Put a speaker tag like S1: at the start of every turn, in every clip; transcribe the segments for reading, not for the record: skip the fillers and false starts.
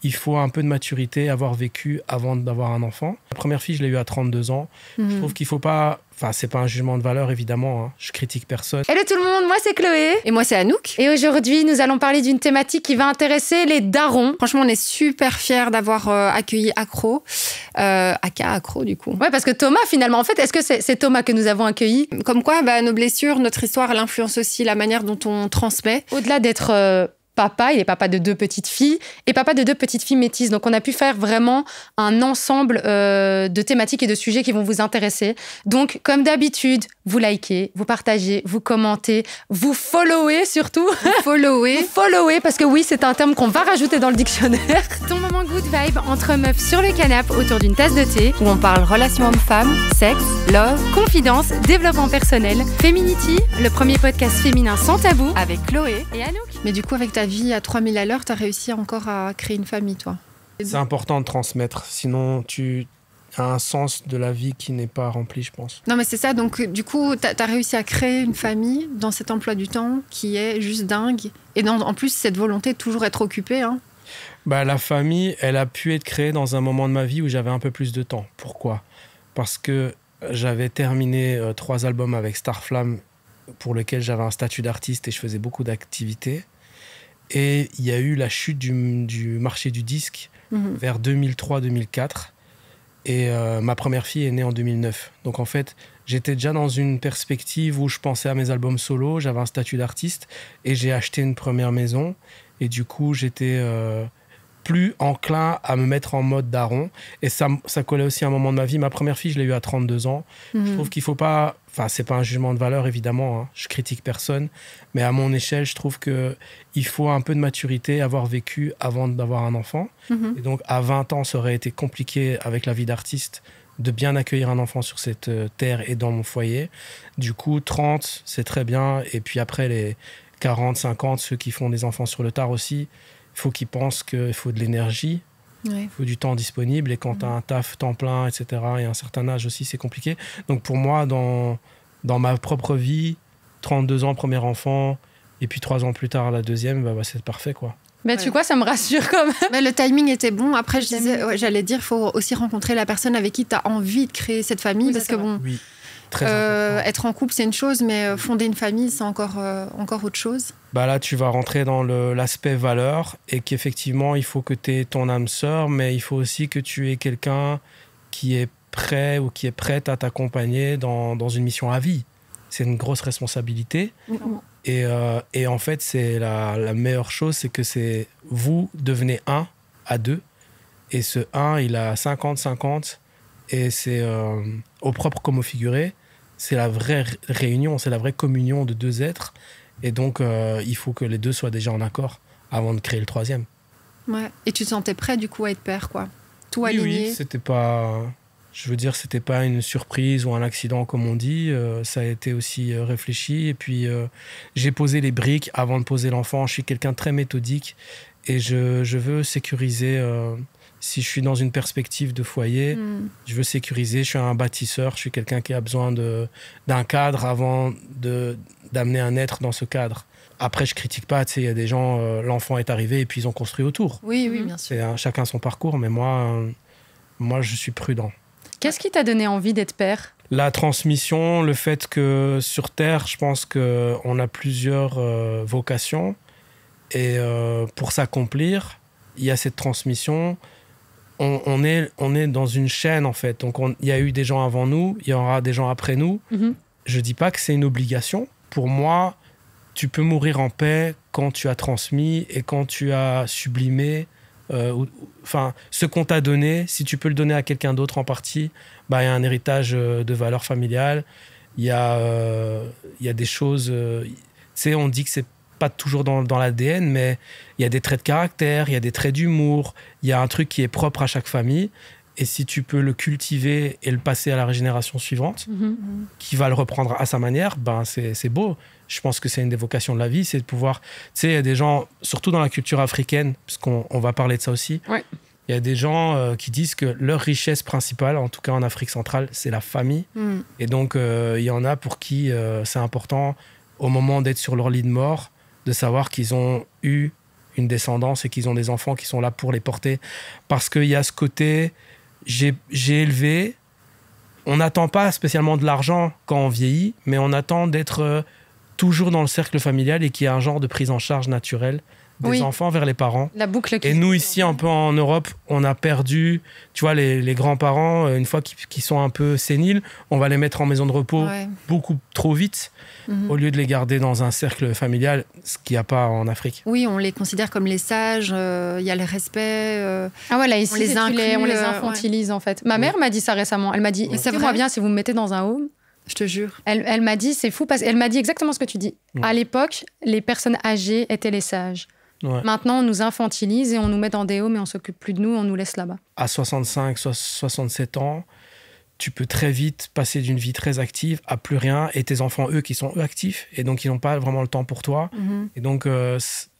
S1: il faut un peu de maturité, avoir vécu avant d'avoir un enfant. La première fille, je l'ai eue à 32 ans. Je trouve qu'il faut pas... Enfin, c'est pas un jugement de valeur, évidemment. Hein. Je critique personne.
S2: Hello tout le monde, moi c'est Chloé.
S3: Et moi c'est Anouk.
S2: Et aujourd'hui, nous allons parler d'une thématique qui va intéresser les darons.
S3: Franchement, on est super fiers d'avoir accueilli Accro. Aka Accro, du coup.
S2: Ouais, parce que Thomas, finalement, en fait, est-ce que c'est Thomas que nous avons accueilli?
S3: Comme quoi, nos blessures, notre histoire, elle influence aussi la manière dont on transmet.
S2: Au-delà d'être papa, il est papa de 2 petites filles et papa de 2 petites filles métisses. Donc, on a pu faire vraiment un ensemble de thématiques et de sujets qui vont vous intéresser. Donc, comme d'habitude, vous likez, vous partagez, vous commentez, vous followez surtout.
S3: Vous
S2: followez, parce que oui, c'est un terme qu'on va rajouter dans le dictionnaire. Ton moment good vibe entre meufs sur le canapé autour d'une tasse de thé où on parle relations hommes-femmes, sexe, love, confidence, développement personnel, Feminity, le premier podcast féminin sans tabou avec Chloé et Anouk.
S3: Mais du coup, avec ta vie à 3000 à l'heure, t'as réussi encore à créer une famille, toi.
S1: C'est important de transmettre, sinon tu as un sens de la vie qui n'est pas rempli, je pense.
S3: Non, mais c'est ça. Donc, du coup, t'as réussi à créer une famille dans cet emploi du temps qui est juste dingue. Et en plus, cette volonté de toujours être occupée. Hein.
S1: La famille, elle a pu être créée dans un moment de ma vie où j'avais un peu plus de temps. Pourquoi ? Parce que j'avais terminé 3 albums avec Starflame pour lequel j'avais un statut d'artiste et je faisais beaucoup d'activités. Et il y a eu la chute du marché du disque vers 2003-2004. Et ma première fille est née en 2009. Donc en fait, j'étais déjà dans une perspective où je pensais à mes albums solo, j'avais un statut d'artiste et j'ai acheté une première maison. Et du coup, j'étais plus enclin à me mettre en mode daron. Et ça collait aussi à un moment de ma vie. Ma première fille, je l'ai eue à 32 ans. Je trouve qu'il faut pas... Enfin, c'est pas un jugement de valeur, évidemment. Hein. Je critique personne. Mais à mon échelle, je trouve qu'il faut un peu de maturité, avoir vécu avant d'avoir un enfant. Et donc, à 20 ans, ça aurait été compliqué avec la vie d'artiste de bien accueillir un enfant sur cette terre et dans mon foyer. Du coup, 30, c'est très bien. Et puis après, les 40, 50, ceux qui font des enfants sur le tard aussi, il faut qu'ils pensent qu'il faut de l'énergie, il faut du temps disponible. Et quand tu as un taf, temps plein, etc., et un certain âge aussi, c'est compliqué. Donc pour moi, dans ma propre vie, 32 ans, premier enfant, et puis 3 ans plus tard, la deuxième, c'est parfait, quoi.
S2: Tu vois, ça me rassure quand même.
S3: Le timing était bon. Après, j'allais dire, il faut aussi rencontrer la personne avec qui tu as envie de créer cette famille. Parce que bon,
S1: oui, très important.
S3: Être en couple, c'est une chose, mais fonder une famille, c'est encore autre chose.
S1: Là, tu vas rentrer dans l'aspect valeur et qu'effectivement, il faut que tu aies ton âme sœur, mais il faut aussi que tu aies quelqu'un qui est prêt ou qui est prête à t'accompagner dans une mission à vie. C'est une grosse responsabilité. Et en fait, c'est la meilleure chose, c'est que vous devenez 1 à 2. Et ce 1, il a 50-50. Et c'est au propre comme au figuré. C'est la vraie réunion, c'est la vraie communion de 2 êtres. Et donc, il faut que les 2 soient déjà en accord avant de créer le 3e.
S3: Ouais. Et tu te sentais prêt, du coup, à être père, quoi. Tout aligné.
S1: Oui, c'était pas... Je veux dire, c'était pas une surprise ou un accident, comme on dit. Ça a été aussi réfléchi. Et puis, j'ai posé les briques avant de poser l'enfant. Je suis quelqu'un de très méthodique. Et je veux sécuriser... si je suis dans une perspective de foyer, je veux sécuriser. Je suis un bâtisseur. Je suis quelqu'un qui a besoin d'un cadre avant d'amener un être dans ce cadre. Après, je critique pas. Tu sais, il y a des gens... l'enfant est arrivé et puis ils ont construit autour.
S3: Oui, bien sûr.
S1: C'est chacun son parcours. Mais moi, je suis prudent.
S2: Qu'est-ce qui t'a donné envie d'être père ?
S1: La transmission, le fait que sur Terre, je pense qu'on a plusieurs vocations. Et pour s'accomplir, il y a cette transmission. On est dans une chaîne, en fait. Donc, il y a eu des gens avant nous, il y aura des gens après nous. Je ne dis pas que c'est une obligation. Pour moi, tu peux mourir en paix quand tu as transmis et quand tu as sublimé. Ce qu'on t'a donné, si tu peux le donner à quelqu'un d'autre en partie, il y a un héritage de valeurs familiales. Il y a des choses... tu sais, on dit que c'est pas toujours dans l'ADN, mais il y a des traits de caractère, il y a des traits d'humour, il y a un truc qui est propre à chaque famille. Et si tu peux le cultiver et le passer à la génération suivante, qui va le reprendre à sa manière, c'est beau. Je pense que c'est une des vocations de la vie, c'est de pouvoir... Tu sais, il y a des gens, surtout dans la culture africaine, parce qu'on va parler de ça aussi, il y a des gens qui disent que leur richesse principale, en tout cas en Afrique centrale, c'est la famille. Et donc, il y en a pour qui c'est important, au moment d'être sur leur lit de mort, de savoir qu'ils ont eu une descendance et qu'ils ont des enfants qui sont là pour les porter. Parce qu'il y a ce côté, j'ai élevé, on n'attend pas spécialement de l'argent quand on vieillit, mais on attend d'être toujours dans le cercle familial et qu'il y ait un genre de prise en charge naturelle des enfants vers les parents.
S2: La boucle.
S1: Et nous, ici, un peu en Europe, on a perdu, tu vois, les grands-parents, une fois qu'ils sont un peu séniles, on va les mettre en maison de repos beaucoup trop vite, au lieu de les garder dans un cercle familial, ce qu'il n'y a pas en Afrique.
S3: Oui, on les considère comme les sages, il y a le respect.
S2: Ah ouais, là, ici,
S3: on
S2: les infantilise, en fait. Ma mère m'a dit ça récemment. Elle m'a dit, écoutez-moi bien, si vous me mettez dans un home...
S3: Je te jure.
S2: Elle m'a dit, c'est fou, parce qu'elle m'a dit exactement ce que tu dis. À l'époque, les personnes âgées étaient les sages. Ouais. Maintenant, on nous infantilise et on nous met dans des homes et on s'occupe plus de nous, on nous laisse là-bas.
S1: À 65, 67 ans, tu peux très vite passer d'une vie très active à plus rien. Et tes enfants, eux, qui sont actifs, et donc ils n'ont pas vraiment le temps pour toi. Et donc,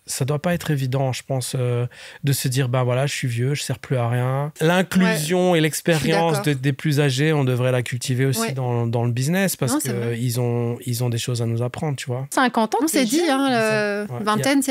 S1: ça doit pas être évident, je pense, de se dire, ben voilà, je suis vieux, je sers plus à rien. L'inclusion et l'expérience des plus âgés, on devrait la cultiver aussi dans le business, parce qu'ils ont des choses à nous apprendre, tu vois.
S2: 50 ans,
S3: on s'est dit, vingtaine,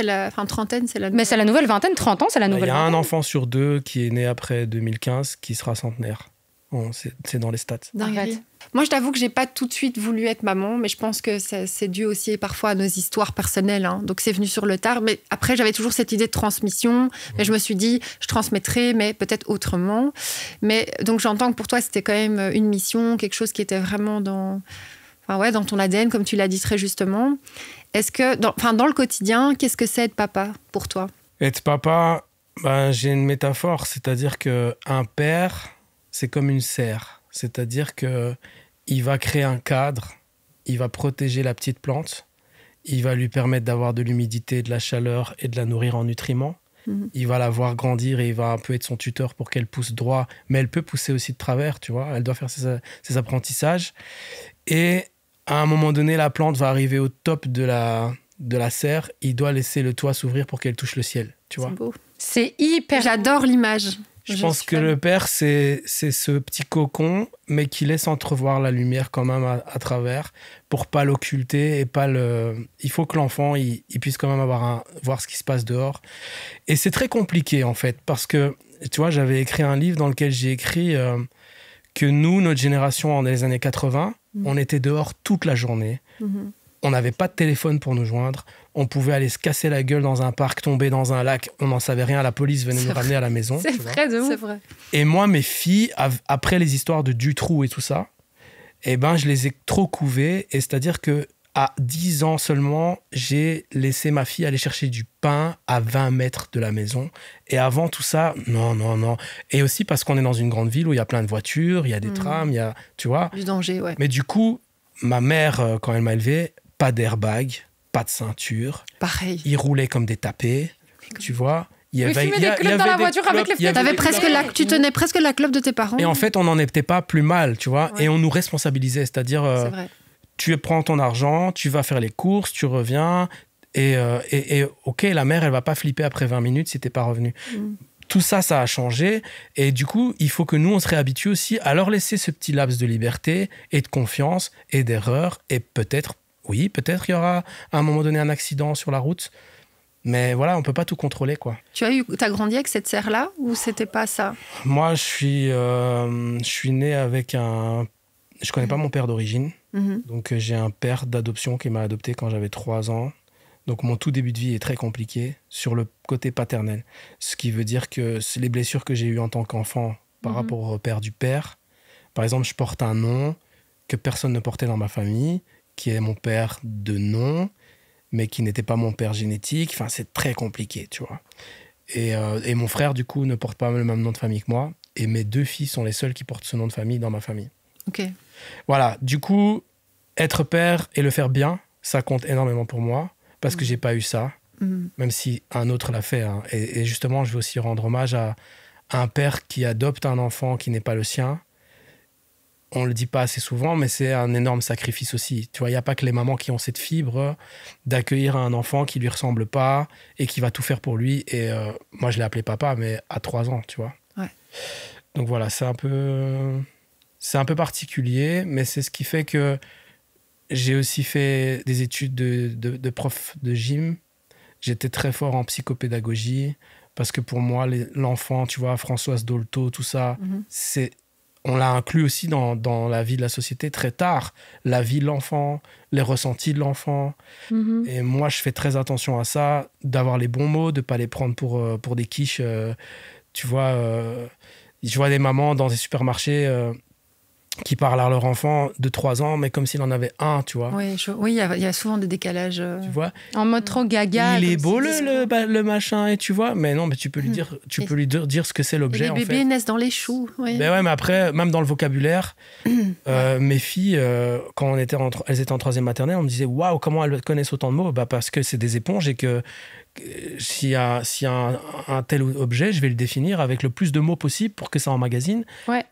S3: trentaine, c'est la nouvelle.
S2: Mais c'est la nouvelle vingtaine, 30 ans, c'est la nouvelle.
S1: Il y a un enfant sur 2 qui est né après 2015 qui sera centenaire. Bon, c'est dans les stats.
S3: Dingue. Moi, je t'avoue que j'ai pas tout de suite voulu être maman, mais je pense que c'est dû aussi parfois à nos histoires personnelles. Hein. Donc, c'est venu sur le tard. Mais après, j'avais toujours cette idée de transmission. Et je me suis dit, je transmettrai, mais peut-être autrement. Mais donc, j'entends que pour toi, c'était quand même une mission, quelque chose qui était vraiment dans ton ADN, comme tu l'as dit très justement. Est-ce que, dans le quotidien, qu'est-ce que c'est être papa pour toi ?
S1: Être papa, j'ai une métaphore. C'est-à-dire qu'un père, c'est comme une serre. C'est-à-dire qu'il va créer un cadre, il va protéger la petite plante, il va lui permettre d'avoir de l'humidité, de la chaleur et de la nourrir en nutriments. Il va la voir grandir et il va un peu être son tuteur pour qu'elle pousse droit, mais elle peut pousser aussi de travers, tu vois. Elle doit faire ses apprentissages. Et à un moment donné, la plante va arriver au top de la serre. Il doit laisser le toit s'ouvrir pour qu'elle touche le ciel, tu vois.
S3: C'est beau.
S2: C'est hyper...
S3: J'adore l'image.
S1: Je pense que le père, c'est ce petit cocon, mais qui laisse entrevoir la lumière quand même à travers, pour pas l'occulter et pas le... Il faut que l'enfant, il puisse quand même voir ce qui se passe dehors. Et c'est très compliqué, en fait, parce que, tu vois, j'avais écrit un livre dans lequel j'ai écrit que nous, notre génération, dans les années 80, on était dehors toute la journée. On n'avait pas de téléphone pour nous joindre. On pouvait aller se casser la gueule dans un parc, tomber dans un lac. On n'en savait rien. La police venait nous ramener à la maison.
S2: C'est vrai de ouf.
S3: C'est vrai.
S1: Et moi, mes filles, après les histoires de Dutroux et tout ça, je les ai trop couvées. Et c'est-à-dire qu'à 10 ans seulement, j'ai laissé ma fille aller chercher du pain à 20 mètres de la maison. Et avant tout ça, non. Et aussi parce qu'on est dans une grande ville où il y a plein de voitures, il y a des trams, il y a, tu vois.
S3: Du danger, ouais.
S1: Mais du coup, ma mère, quand elle m'a élevé, pas d'airbag, pas de ceinture.
S3: Pareil.
S1: Ils roulaient comme des tapés, tu vois. Il y avait
S2: des clopes dans la voiture avec les fenêtres.
S3: Tu tenais presque la clope de tes parents.
S1: Et en fait, on n'en était pas plus mal, tu vois.
S3: Ouais.
S1: Et on nous responsabilisait, c'est-à-dire, tu prends ton argent, tu vas faire les courses, tu reviens. Et ok, la mère, elle va pas flipper après 20 minutes si t'es pas revenu. Tout ça, ça a changé. Et du coup, il faut que nous, on se réhabitue aussi à leur laisser ce petit laps de liberté et de confiance et d'erreur. Et peut-être il y aura à un moment donné un accident sur la route. Mais voilà, on peut pas tout contrôler, quoi.
S3: T'as grandi avec cette serre-là ou c'était pas ça ?
S1: Moi, je suis né avec je connais pas mon père d'origine. Donc, j'ai un père d'adoption qui m'a adopté quand j'avais 3 ans. Donc, mon tout début de vie est très compliqué sur le côté paternel. Ce qui veut dire que les blessures que j'ai eues en tant qu'enfant par rapport au repère du père. Par exemple, je porte un nom que personne ne portait dans ma famille, qui est mon père de nom, mais qui n'était pas mon père génétique. Enfin, c'est très compliqué, tu vois. Et mon frère, du coup, ne porte pas le même nom de famille que moi. Et mes 2 filles sont les seules qui portent ce nom de famille dans ma famille.
S3: Ok.
S1: Voilà, du coup, être père et le faire bien, ça compte énormément pour moi, parce que j'ai pas eu ça, même si un autre l'a fait. Hein. Et justement, je veux aussi rendre hommage à un père qui adopte un enfant qui n'est pas le sien. On le dit pas assez souvent, mais c'est un énorme sacrifice aussi. Tu vois, il n'y a pas que les mamans qui ont cette fibre d'accueillir un enfant qui lui ressemble pas et qui va tout faire pour lui. Et moi, je l'ai appelé papa, mais à 3 ans, tu vois.
S3: Ouais.
S1: Donc voilà, c'est un peu particulier, mais c'est ce qui fait que j'ai aussi fait des études de prof de gym. J'étais très fort en psychopédagogie parce que pour moi, l'enfant, tu vois, Françoise Dolto, tout ça, on l'a inclus aussi dans la vie de la société très tard. La vie de l'enfant, les ressentis de l'enfant. Et moi, je fais très attention à ça, d'avoir les bons mots, de ne pas les prendre pour des quiches. Tu vois, je vois des mamans dans des supermarchés qui parlent à leur enfant de 3 ans, mais comme s'il en avait un, tu vois.
S3: Oui, il y a souvent des décalages.
S1: Tu vois,
S2: en mode trop gaga.
S1: Il est beau le machin, et tu vois. Mais non, mais tu peux lui dire ce que c'est l'objet,
S3: en fait. Les bébés naissent dans les choux. Oui.
S1: Mais ouais, mais après, même dans le vocabulaire, mes filles, quand elles étaient en 3e maternelle, on me disait, waouh, comment elles connaissent autant de mots? Parce que c'est des éponges et que s'il y a un tel objet, je vais le définir avec le plus de mots possible pour que ça emmagasine,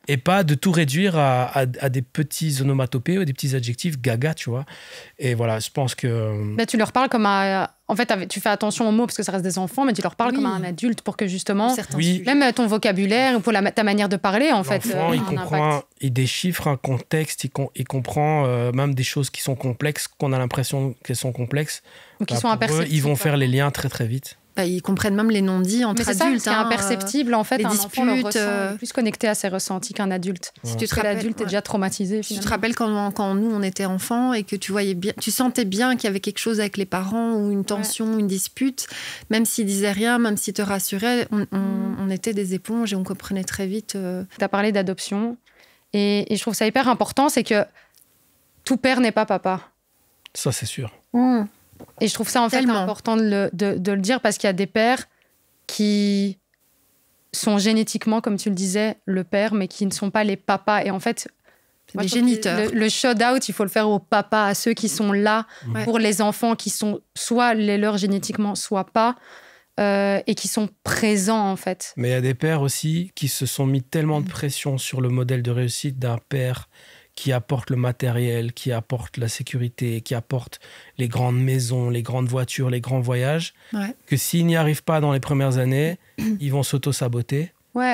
S1: et pas de tout réduire à des petits onomatopées ou des petits adjectifs gaga, tu vois. Et voilà, je pense que...
S2: Là, tu leur parles comme à... En fait, tu fais attention aux mots parce que ça reste des enfants, mais tu leur parles comme à un adulte pour que justement, même ton vocabulaire, pour ta manière de parler, en fait.
S1: L'enfant, il comprend, il déchiffre un contexte, il comprend même des choses qui sont complexes, qu'on a l'impression qu'elles sont complexes.
S2: Ou qui sont imperceptibles.
S1: Ils vont faire les liens très très vite.
S3: Ils comprennent même les non-dits entre adultes.
S2: Mais c'est ça, imperceptible, en fait,
S3: les
S2: un
S3: disputes,
S2: enfant le ressent, plus connecté à ses ressentis qu'un adulte.
S3: Si tu te rappelles,
S2: l'adulte est déjà traumatisé, finalement.
S3: Tu te rappelles quand nous, on était enfants et que tu sentais bien qu'il y avait quelque chose avec les parents ou une tension, une dispute, même s'ils disaient rien, même s'ils te rassuraient, on était des éponges et on comprenait très vite.
S2: Tu as parlé d'adoption et je trouve ça hyper important, c'est que tout père n'est pas papa.
S1: Ça, c'est sûr.
S2: Et je trouve ça en fait important de le dire parce qu'il y a des pères qui sont génétiquement, comme tu le disais, le père, mais qui ne sont pas les papas. Et en fait,
S3: les géniteurs.
S2: Le shout-out, il faut le faire aux papas, à ceux qui sont là pour les enfants, qui sont soit les leurs génétiquement, soit pas, et qui sont présents en fait.
S1: Mais il y a des pères aussi qui se sont mis tellement de pression sur le modèle de réussite d'un père qui apporte le matériel, qui apporte la sécurité, qui apporte les grandes maisons, les grandes voitures, les grands voyages, que s'ils n'y arrivent pas dans les premières années, ils vont s'auto-saboter.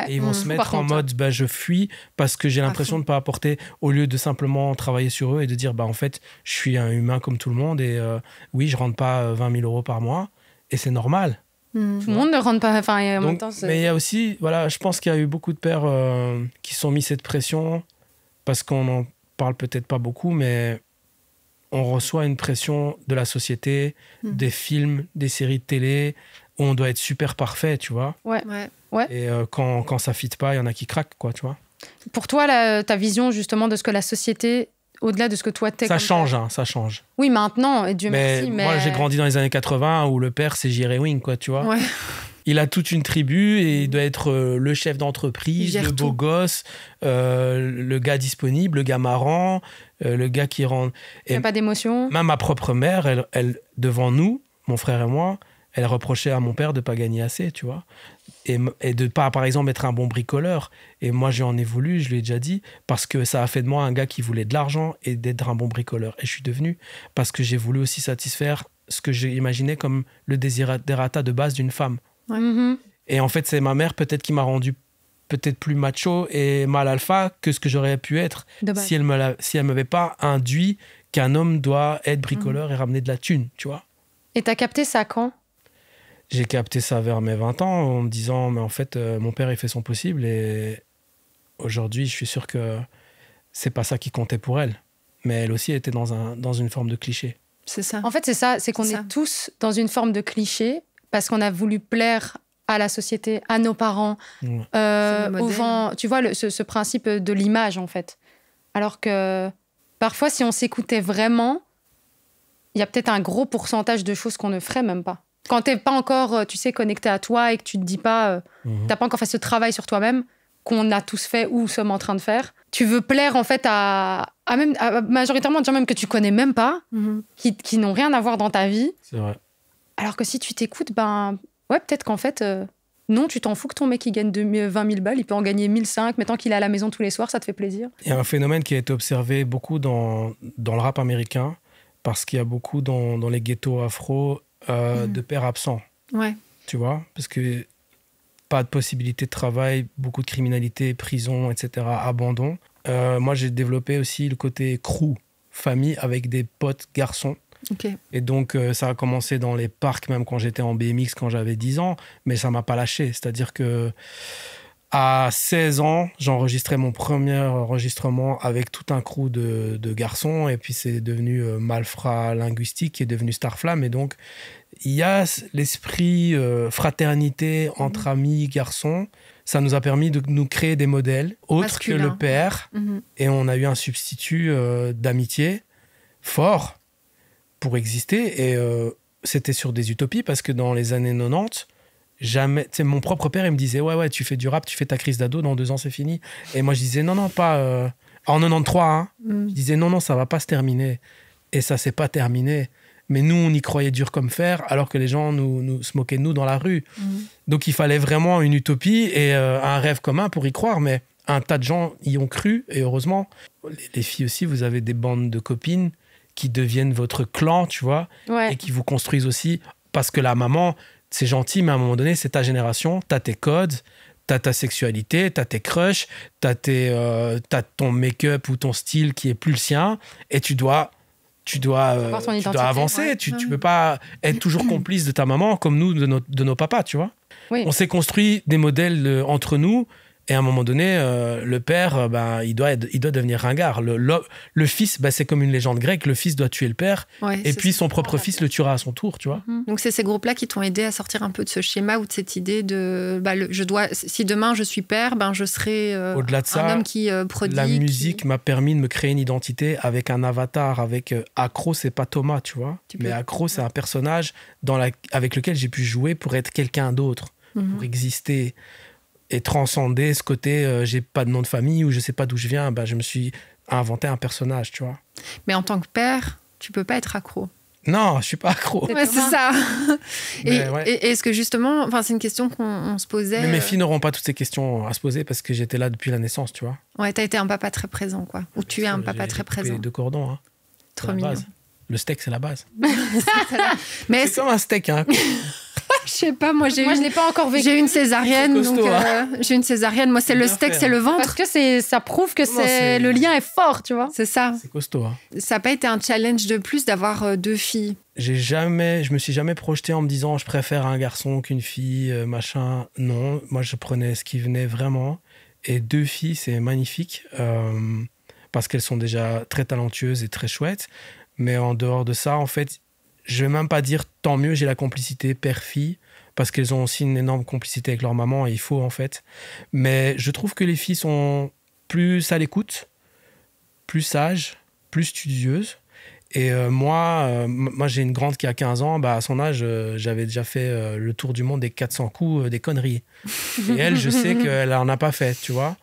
S1: Et ils vont se mettre en mode je fuis parce que j'ai l'impression de ne pas apporter, au lieu de simplement travailler sur eux et de dire en fait, je suis un humain comme tout le monde et oui, je ne rentre pas 20 000 euros par mois et c'est normal.
S2: Tout le monde ne rentre pas.
S1: Mais il y a aussi, je pense qu'il y a eu beaucoup de pères qui se sont mis cette pression. Parce qu'on n'en parle peut-être pas beaucoup, mais on reçoit une pression de la société, des films, des séries de télé, où on doit être super parfait, tu vois. Et quand ça ne fit pas, il y en a qui craquent, quoi, tu vois.
S2: Pour toi, ta vision, justement, de ce que la société, au-delà de ce que toi t'es...
S1: Ça change, ça change.
S2: Oui, maintenant, et Dieu merci, mais...
S1: Moi, j'ai grandi dans les années 80, où le père, c'est J.R. Ewing, quoi, tu vois. Il a toute une tribu et il doit être le chef d'entreprise, le beau gosse, le gars disponible, le gars marrant, le gars qui rend...
S2: Il n'y a pas d'émotion.
S1: Même ma propre mère, elle, devant nous, mon frère et moi, elle reprochait à mon père de ne pas gagner assez, tu vois. Et de ne pas, par exemple, être un bon bricoleur. Et moi, j'en ai voulu, je lui ai déjà dit, parce que ça a fait de moi un gars qui voulait de l'argent et d'être un bon bricoleur. Et je suis devenu, parce que j'ai voulu aussi satisfaire ce que j'ai imaginé comme le desiderata de base d'une femme. Et en fait, c'est ma mère peut-être qui m'a rendu peut-être plus macho et mal alpha que ce que j'aurais pu être si elle m'avait pas induit qu'un homme doit être bricoleur et ramener de la thune, tu vois.
S2: Et t'as capté ça quand ?
S1: J'ai capté ça vers mes 20 ans en me disant, mais en fait, mon père, il fait son possible et aujourd'hui, je suis sûr que c'est pas ça qui comptait pour elle. Mais elle aussi était dans une forme de cliché.
S3: C'est ça.
S2: En fait, c'est ça, c'est qu'on est tous dans une forme de cliché parce qu'on a voulu plaire à la société, à nos parents, au vent. Tu vois, ce principe de l'image, en fait. Alors que parfois, si on s'écoutait vraiment, il y a peut-être un gros pourcentage de choses qu'on ne ferait même pas. Quand t'es pas encore, tu sais, connecté à toi et que tu te dis pas, t'as pas encore fait ce travail sur toi-même qu'on a tous fait ou sommes en train de faire. Tu veux plaire en fait à majoritairement des gens même que tu connais même pas, qui n'ont rien à voir dans ta vie.
S1: C'est vrai.
S2: Alors que si tu t'écoutes, peut-être qu'en fait, non, tu t'en fous que ton mec il gagne 20 000 balles, il peut en gagner 1 500, mais tant qu'il est à la maison tous les soirs, ça te fait plaisir.
S1: Il y a un phénomène qui a été observé beaucoup dans le rap américain, parce qu'il y a beaucoup dans les ghettos afro de pères absents. Tu vois, parce que pas de possibilité de travail, beaucoup de criminalité, prison, etc., abandon. Moi, j'ai développé aussi le côté crew, famille, avec des potes garçons.
S3: Okay.
S1: Et donc, ça a commencé dans les parcs, même quand j'étais en BMX, quand j'avais 10 ans, mais ça ne m'a pas lâché. C'est-à-dire que à 16 ans, j'enregistrais mon premier enregistrement avec tout un crew de garçons, et puis c'est devenu Malfrat Linguistique, qui est devenu Starflame. Et donc, il y a l'esprit fraternité entre amis, garçons. Ça nous a permis de nous créer des modèles autres masculin. Que le père. Et on a eu un substitut d'amitié fort pour exister. Et c'était sur des utopies, parce que dans les années 90, jamais, mon propre père, il me disait ouais, tu fais du rap, tu fais ta crise d'ado, dans 2 ans c'est fini. Et moi je disais non, pas en 93, hein. Je disais non, ça va pas se terminer. Et ça s'est pas terminé. Mais nous, on y croyait dur comme fer, alors que les gens nous se moquaient de nous dans la rue. Donc il fallait vraiment une utopie et un rêve commun pour y croire. Mais un tas de gens y ont cru, et heureusement. Les filles aussi, vous avez des bandes de copines qui deviennent votre clan, tu vois, et qui vous construisent aussi. Parce que la maman, c'est gentil, mais à un moment donné, c'est ta génération, t'as tes codes, t'as ta sexualité, t'as tes crushs, t'as ton make-up ou ton style qui est plus le sien, et tu dois avancer. Tu peux pas être toujours complice de ta maman comme nous de nos papas, tu vois. Oui. On s'est construit des modèles entre nous, et à un moment donné, le père, il doit devenir ringard. Le fils, c'est comme une légende grecque, le fils doit tuer le père, et puis son propre fils le tuera à son tour, tu vois.
S3: Donc c'est ces groupes-là qui t'ont aidé à sortir un peu de ce schéma ou de cette idée de si demain je suis père, je serai
S1: au-delà de ça,
S3: un homme qui prodigue.
S1: La musique m'a permis de me créer une identité avec un avatar, avec Accro, c'est pas Thomas, tu vois. Mais Accro, c'est un personnage avec lequel j'ai pu jouer pour être quelqu'un d'autre, pour exister. Et transcender ce côté j'ai pas de nom de famille ou je sais pas d'où je viens, je me suis inventé un personnage, tu vois.
S3: Mais en tant que père, tu peux pas être accro.
S1: Non, je suis pas accro.
S3: C'est ça. Et est-ce que justement, c'est une question qu'on se posait.
S1: Mais mes filles n'auront pas toutes ces questions à se poser parce que j'étais là depuis la naissance, tu vois.
S3: Ouais, t'as été un papa très présent, quoi. Ou tu es un papa très présent.
S1: Les 2 cordons, hein.
S3: Trop mignon.
S1: Base. Le steak, c'est la base.
S3: Mais
S1: c'est comme un steak, hein.
S3: Je sais pas, moi je
S2: l'ai pas encore vécu.
S3: J'ai eu une césarienne,
S1: costaud,
S3: donc j'ai une césarienne. Moi, c'est le steak, c'est le ventre.
S2: Parce que ça prouve que le lien est fort, tu vois.
S3: C'est ça.
S1: C'est costaud. Hein.
S3: Ça n'a pas été un challenge de plus d'avoir 2 filles.
S1: Je me suis jamais projeté en me disant je préfère un garçon qu'une fille, machin. Non, moi je prenais ce qui venait vraiment. Et 2 filles, c'est magnifique parce qu'elles sont déjà très talentueuses et très chouettes. Mais en dehors de ça, en fait, je vais même pas dire tant mieux, j'ai la complicité père-fille, parce qu'elles ont aussi une énorme complicité avec leur maman, et il faut en fait. Mais je trouve que les filles sont plus à l'écoute, plus sages, plus studieuses. Et moi, j'ai une grande qui a 15 ans, à son âge, j'avais déjà fait le tour du monde des 400 coups, des conneries. Et elle, je sais qu'elle en a pas fait, tu vois.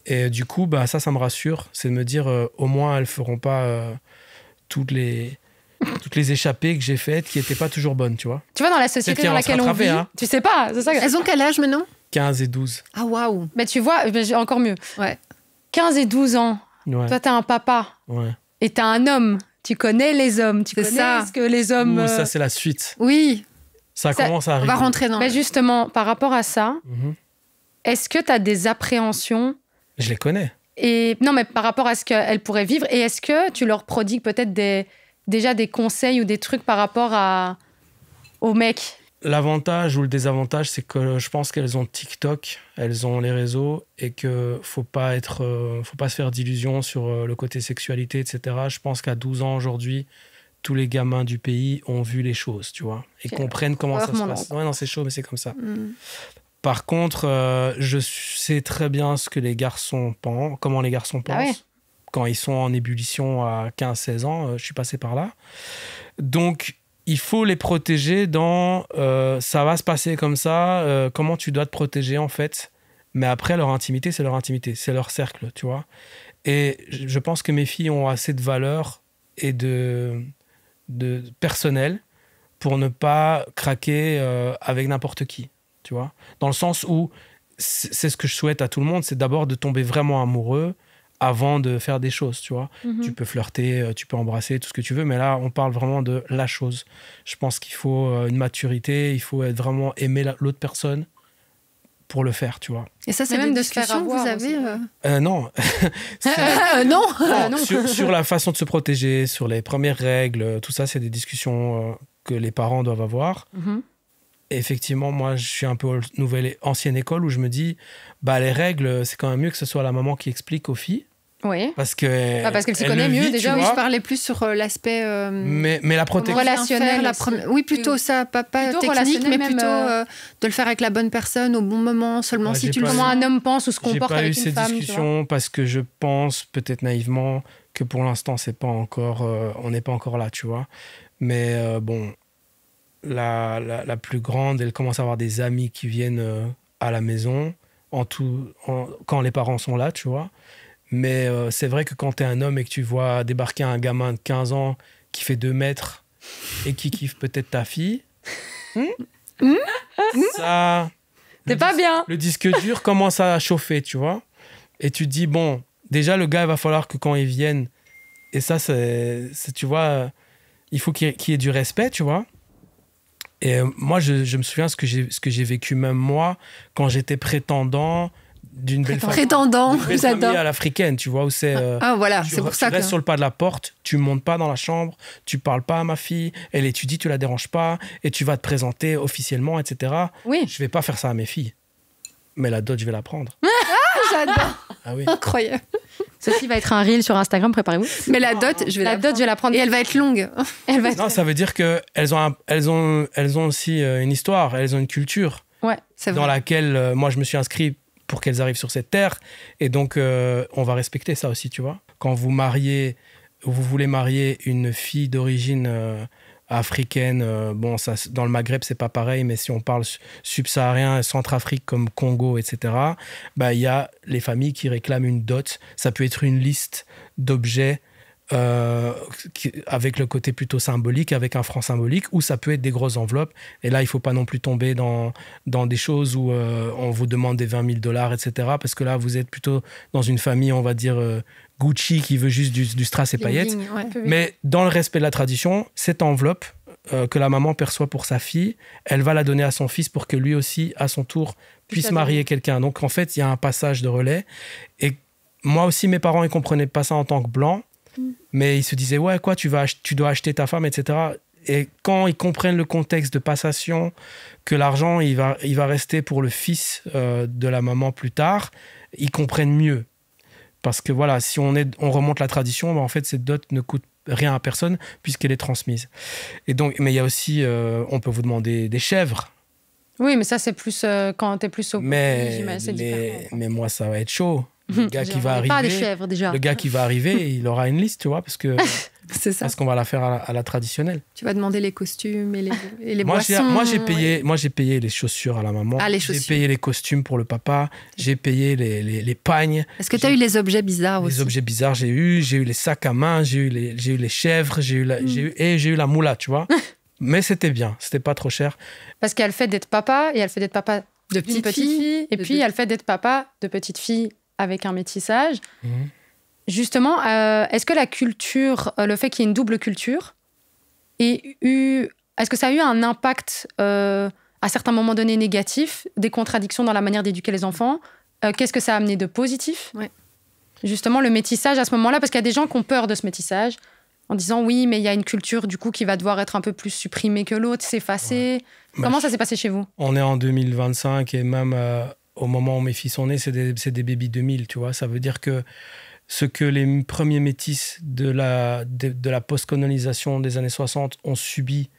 S1: Et du coup, ça me rassure, c'est de me dire, au moins, elles feront pas toutes les échappées que j'ai faites qui n'étaient pas toujours bonnes, tu vois.
S2: Tu vois, dans la société dans laquelle on vit, tu sais pas, c'est ça.
S3: Elles ont quel âge maintenant ?
S1: 15 et 12.
S3: Ah, waouh.
S2: Mais tu vois, encore mieux.
S3: Ouais.
S2: 15 et 12 ans, toi, t'es un papa.
S1: Ouais.
S2: Et t'es un homme. Tu connais les hommes. Tu connais ce que les hommes...
S1: Ça, c'est la suite.
S3: Oui.
S1: Ça commence à arriver.
S3: On va rentrer dans...
S2: Mais justement, par rapport à ça, est-ce que t'as des appréhensions ?
S1: Je les connais.
S2: Non, mais par rapport à ce qu'elles pourraient vivre, et est-ce que tu leur prodigues peut-être déjà des conseils ou des trucs par rapport aux mecs ?
S1: L'avantage ou le désavantage, c'est que je pense qu'elles ont TikTok, elles ont les réseaux, et que faut pas se faire d'illusions sur le côté sexualité, etc. Je pense qu'à 12 ans aujourd'hui, tous les gamins du pays ont vu les choses, tu vois, et comprennent comment ça se passe. Ouais, non, c'est chaud, mais c'est comme ça. Par contre, je sais très bien ce que les garçons pensent, comment les garçons pensent. Ah ouais. Quand ils sont en ébullition à 15-16 ans, je suis passé par là. Donc, il faut les protéger dans ça va se passer comme ça, comment tu dois te protéger en fait. Mais après, leur intimité, c'est leur cercle, tu vois. Et je pense que mes filles ont assez de valeur et de personnel pour ne pas craquer avec n'importe qui, tu vois. Dans le sens où c'est ce que je souhaite à tout le monde, c'est d'abord de tomber vraiment amoureux avant de faire des choses, tu vois. Tu peux flirter, tu peux embrasser, tout ce que tu veux, mais là, on parle vraiment de la chose. Je pense qu'il faut une maturité, il faut vraiment aimer l'autre personne pour le faire, tu vois.
S3: Et ça, c'est
S2: même
S3: des
S2: de se faire
S3: discussions que
S2: avoir
S3: vous avez
S1: Non.
S3: Non.
S1: Sur la façon de se protéger, sur les premières règles, tout ça, c'est des discussions que les parents doivent avoir. Et effectivement, moi, je suis un peu ancienne école où je me dis, les règles, c'est quand même mieux que ce soit la maman qui explique aux filles.
S2: Oui.
S1: Parce qu'elle
S2: s'y connaît mieux, déjà.
S3: Oui, je parlais plus sur l'aspect...
S1: mais la protection...
S2: relationnel.
S3: Oui, plutôt ça, pas plutôt technique, mais plutôt de le faire avec la bonne personne au bon moment, seulement si tu le sens.
S2: Comment un homme pense ou se comporte avec une femme.
S1: J'ai pas eu ces discussions parce que je pense, peut-être naïvement, que pour l'instant, c'est pas encore, on n'est pas encore là, tu vois. Mais bon... La plus grande, elle commence à avoir des amis qui viennent à la maison quand les parents sont là, tu vois. Mais c'est vrai que quand tu es un homme et que tu vois débarquer un gamin de 15 ans qui fait 2 mètres et qui kiffe peut-être ta fille, ça...
S2: C'est pas bien.
S1: Le disque dur commence à chauffer, tu vois. Et tu te dis, bon, déjà, le gars, il va falloir que quand il vienne, et ça, c'est tu vois, il faut qu'il y ait du respect, tu vois. Et moi, je me souviens ce que j'ai vécu même moi quand j'étais prétendant d'une belle famille à l'africaine, tu vois, où c'est...
S3: voilà, c'est pour ça que...
S1: Tu restes sur le pas de la porte, tu montes pas dans la chambre, tu parles pas à ma fille, elle étudie, tu la déranges pas, et tu vas te présenter officiellement, etc.
S2: Oui.
S1: Je vais pas faire ça à mes filles. Mais la dot, je vais la prendre.
S3: J'adore.
S1: Ah oui.
S3: Incroyable.
S2: Ceci va être un reel sur Instagram, préparez-vous.
S3: Mais la dot, je vais la prendre. Et elle va être longue.
S1: Non, ça veut dire qu'elles ont aussi une histoire, elles ont une culture
S3: c'est
S1: dans laquelle moi je me suis inscrit pour qu'elles arrivent sur cette terre. Et donc, on va respecter ça aussi, tu vois. Quand vous voulez marier une fille d'origine africaine, bon, ça, dans le Maghreb, c'est pas pareil, mais si on parle subsaharien, Centrafrique comme Congo, etc., il y a les familles qui réclament une dot. Ça peut être une liste d'objets avec le côté plutôt symbolique, avec un franc symbolique, ou ça peut être des grosses enveloppes. Et là, il ne faut pas non plus tomber dans des choses où on vous demande des 20 000 $, etc. Parce que là, vous êtes plutôt dans une famille, on va dire, Gucci, qui veut juste du strass et paillettes. Mais dans le respect de la tradition, cette enveloppe que la maman perçoit pour sa fille, elle va la donner à son fils pour que lui aussi, à son tour, puisse marier quelqu'un. Donc, en fait, il y a un passage de relais. Et moi aussi, mes parents, ils ne comprenaient pas ça en tant que blanc. Mais ils se disaient, ouais, quoi, tu dois acheter ta femme, etc. Et quand ils comprennent le contexte de passation, que l'argent, il va rester pour le fils de la maman plus tard, ils comprennent mieux. Parce que voilà, si on remonte la tradition, en fait, cette dot ne coûte rien à personne puisqu'elle est transmise. Et donc, mais il y a aussi, on peut vous demander des chèvres.
S2: Oui, mais ça, c'est plus quand t'es plus au...
S1: Mais moi, ça va être chaud. Le gars qui va arriver,
S2: pas des chèvres, déjà.
S1: Le gars qui va arriver, il aura une liste, tu vois, parce que
S3: c'est ça.
S1: Parce qu'on va la faire à la traditionnelle.
S3: Tu vas demander les costumes et les boissons.
S1: Moi, j'ai payé les chaussures à la maman. J'ai payé les costumes pour le papa. J'ai payé les pagnes.
S3: Est-ce que tu as eu les objets bizarres aussi?
S1: Les objets bizarres, j'ai eu les sacs à main, j'ai eu les chèvres, j'ai eu la moula, tu vois. Mais c'était bien, c'était pas trop cher.
S2: Parce qu'il y a le fait d'être papa, et il y a le fait d'être papa de petite fille, et puis il y a le fait d'être papa de petite fille avec un métissage. Justement, est-ce que la culture, le fait qu'il y ait une double culture, est-ce que ça a eu un impact à certains moments donnés négatif, des contradictions dans la manière d'éduquer les enfants? Qu'est-ce que ça a amené de positif? Justement, le métissage à ce moment-là, parce qu'il y a des gens qui ont peur de ce métissage, en disant oui, mais il y a une culture du coup qui va devoir être un peu plus supprimée que l'autre, s'effacer. Comment ça s'est passé chez vous? On
S1: est en 2025 et même au moment où mes fils sont nés, c'est des baby 2000, tu vois. Ça veut dire que ce que les premiers métis de la post-colonisation des années 60 ont subi,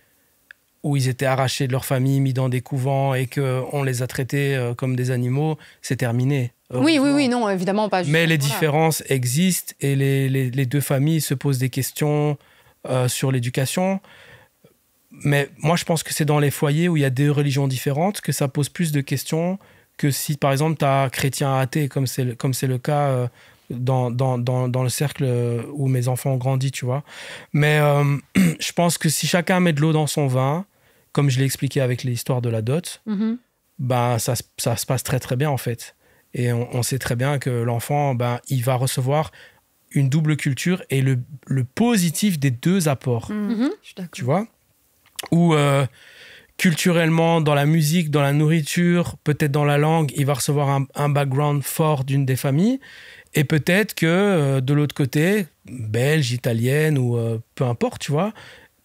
S1: où ils étaient arrachés de leur famille, mis dans des couvents et qu'on les a traités comme des animaux, c'est terminé.
S2: Oui, non, évidemment pas.
S1: Mais les différences existent et les deux familles se posent des questions sur l'éducation. Mais moi, je pense que c'est dans les foyers où il y a deux religions différentes que ça pose plus de questions que si, par exemple, tu as chrétien athée, comme c'est le cas dans le cercle où mes enfants ont grandi, tu vois. Mais je pense que si chacun met de l'eau dans son vin, comme je l'ai expliqué avec l'histoire de la dot, ça se passe très, très bien, en fait. Et on sait très bien que l'enfant, il va recevoir une double culture et le positif des deux apports.
S3: Je suis d'accord.
S1: Tu vois? Ou culturellement, dans la musique, dans la nourriture, peut-être dans la langue, il va recevoir un background fort d'une des familles. Et peut-être que de l'autre côté, belge, italienne ou peu importe, tu vois,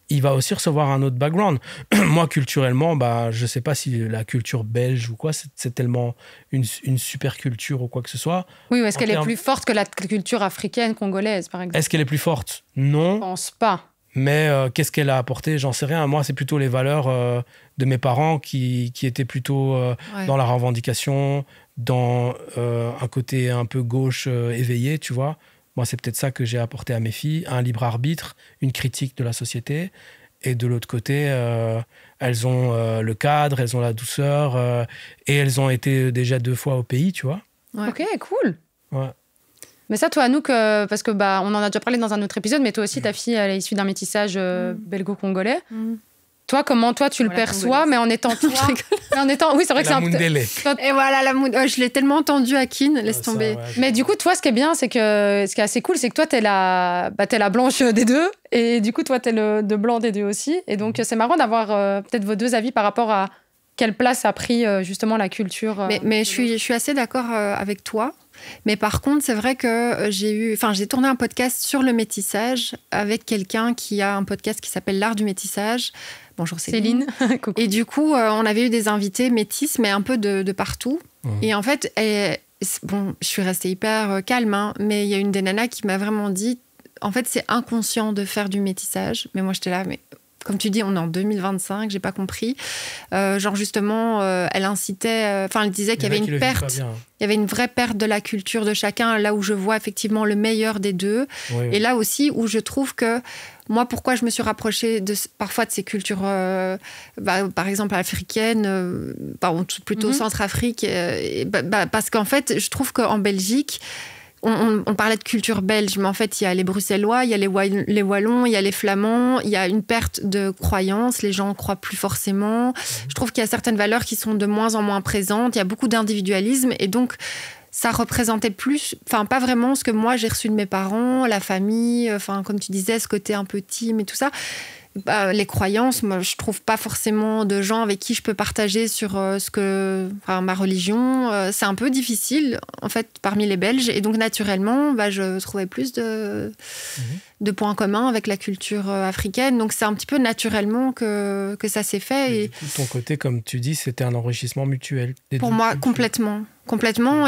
S1: il va aussi recevoir un autre background. Moi, culturellement, bah, je ne sais pas si la culture belge ou quoi, c'est tellement une super culture ou quoi que ce soit.
S2: Oui, ou est-ce qu'elle est plus forte que la culture africaine, congolaise, par exemple?
S1: Est-ce qu'elle est plus forte? Non.
S2: Je pense pas.
S1: Mais qu'est-ce qu'elle a apporté? J'en sais rien. Moi, c'est plutôt les valeurs de mes parents qui étaient plutôt dans la revendication, dans un côté un peu gauche éveillé, tu vois. Moi, c'est peut-être ça que j'ai apporté à mes filles, un libre arbitre, une critique de la société. Et de l'autre côté, elles ont le cadre, elles ont la douceur, et elles ont été déjà 2 fois au pays, tu vois.
S2: Ouais. Ok, cool.
S1: Ouais.
S2: Mais ça, toi, Anouk, parce que bah, on en a déjà parlé dans un autre épisode, mais toi aussi, ta fille, elle est issue d'un métissage belgo-congolais. Toi, comment toi tu le perçois, mais en étant toi, oui, c'est vrai que c'est un peu.
S3: Et voilà, je l'ai tellement entendu à Kin, laisse tomber.
S2: Ouais, mais du coup, toi, ce qui est bien, c'est que ce qui est assez cool, c'est que toi, t'es la blanche des deux, et du coup, toi, t'es le blanc des deux aussi. Et donc, c'est marrant d'avoir peut-être vos deux avis par rapport à quelle place a pris justement la culture.
S3: Mais je suis assez d'accord avec toi. Mais par contre, c'est vrai que j'ai tourné un podcast sur le métissage avec quelqu'un qui a un podcast qui s'appelle L'Art du métissage. Bonjour Céline. Et du coup, on avait eu des invités métis, mais un peu de partout. Et en fait, bon, je suis restée hyper calme, hein, mais il y a une des nanas qui m'a vraiment dit, en fait, c'est inconscient de faire du métissage. Mais moi, j'étais là, mais comme tu dis, on est en 2025, j'ai pas compris. Genre justement, elle incitait, elle disait qu'il y avait une perte, il y avait une vraie perte de la culture de chacun, là où je vois effectivement le meilleur des deux. Oui. Et là aussi où je trouve que moi, pourquoi je me suis rapprochée parfois de ces cultures, par exemple africaines, plutôt Centrafrique, parce qu'en fait, je trouve qu'en Belgique, on parlait de culture belge, mais en fait, il y a les Bruxellois, il y a les Wallons, il y a les Flamands, il y a une perte de croyance, les gens ne croient plus forcément. Je trouve qu'il y a certaines valeurs qui sont de moins en moins présentes, il y a beaucoup d'individualisme, et donc ça représentait plus, pas vraiment ce que moi j'ai reçu de mes parents, la famille, comme tu disais, ce côté un peu team et tout ça. Les croyances, moi, je trouve pas forcément de gens avec qui je peux partager sur ma religion. C'est un peu difficile, en fait, parmi les Belges. Et donc, naturellement, je trouvais plus de points communs avec la culture africaine. Donc, c'est un petit peu naturellement que ça s'est fait. Et
S1: du coup, ton côté, comme tu dis, c'était un enrichissement mutuel.
S3: Pour moi, complètement.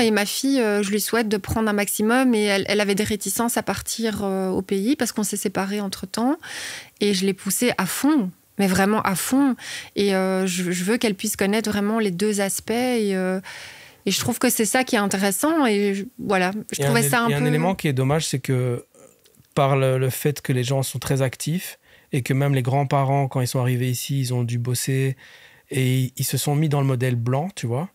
S3: Et ma fille, je lui souhaite de prendre un maximum. Et elle avait des réticences à partir au pays parce qu'on s'est séparés entre-temps. Et je l'ai poussée à fond, mais vraiment à fond. Et je veux qu'elle puisse connaître vraiment les deux aspects. Et je trouve que c'est ça qui est intéressant. Et voilà, je trouvais ça un peu...
S1: Il y a un élément qui est dommage, c'est que par le fait que les gens sont très actifs et que même les grands-parents, quand ils sont arrivés ici, ils ont dû bosser et ils se sont mis dans le modèle blanc, tu vois.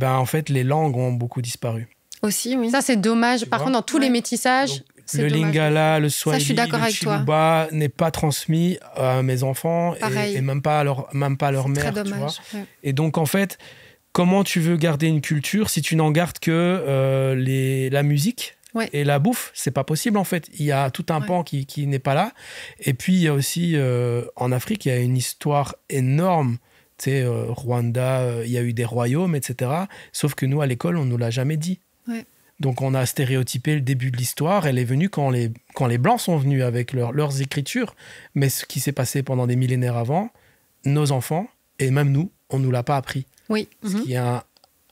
S1: En fait, les langues ont beaucoup disparu.
S3: Aussi, oui.
S2: Ça, c'est dommage. Par contre, dans tous les métissages...
S1: Donc, le lingala, le swahili, le chiluba n'est pas transmis à mes enfants et même pas à leur mère.
S3: Très dommage,
S1: tu vois.
S3: Ouais.
S1: Et donc, en fait, comment tu veux garder une culture si tu n'en gardes que la musique et la bouffe? C'est pas possible, en fait. Il y a tout un pan qui n'est pas là. Et puis, il y a aussi, en Afrique, il y a une histoire énorme. Tu sais, Rwanda, il y a eu des royaumes, etc. Sauf que nous, à l'école, on ne nous l'a jamais dit.
S3: Ouais.
S1: Donc, on a stéréotypé le début de l'histoire. Elle est venue quand les Blancs sont venus avec leurs écritures. Mais ce qui s'est passé pendant des millénaires avant, nos enfants, et même nous, on ne nous l'a pas appris.
S3: Oui.
S1: Ce qui est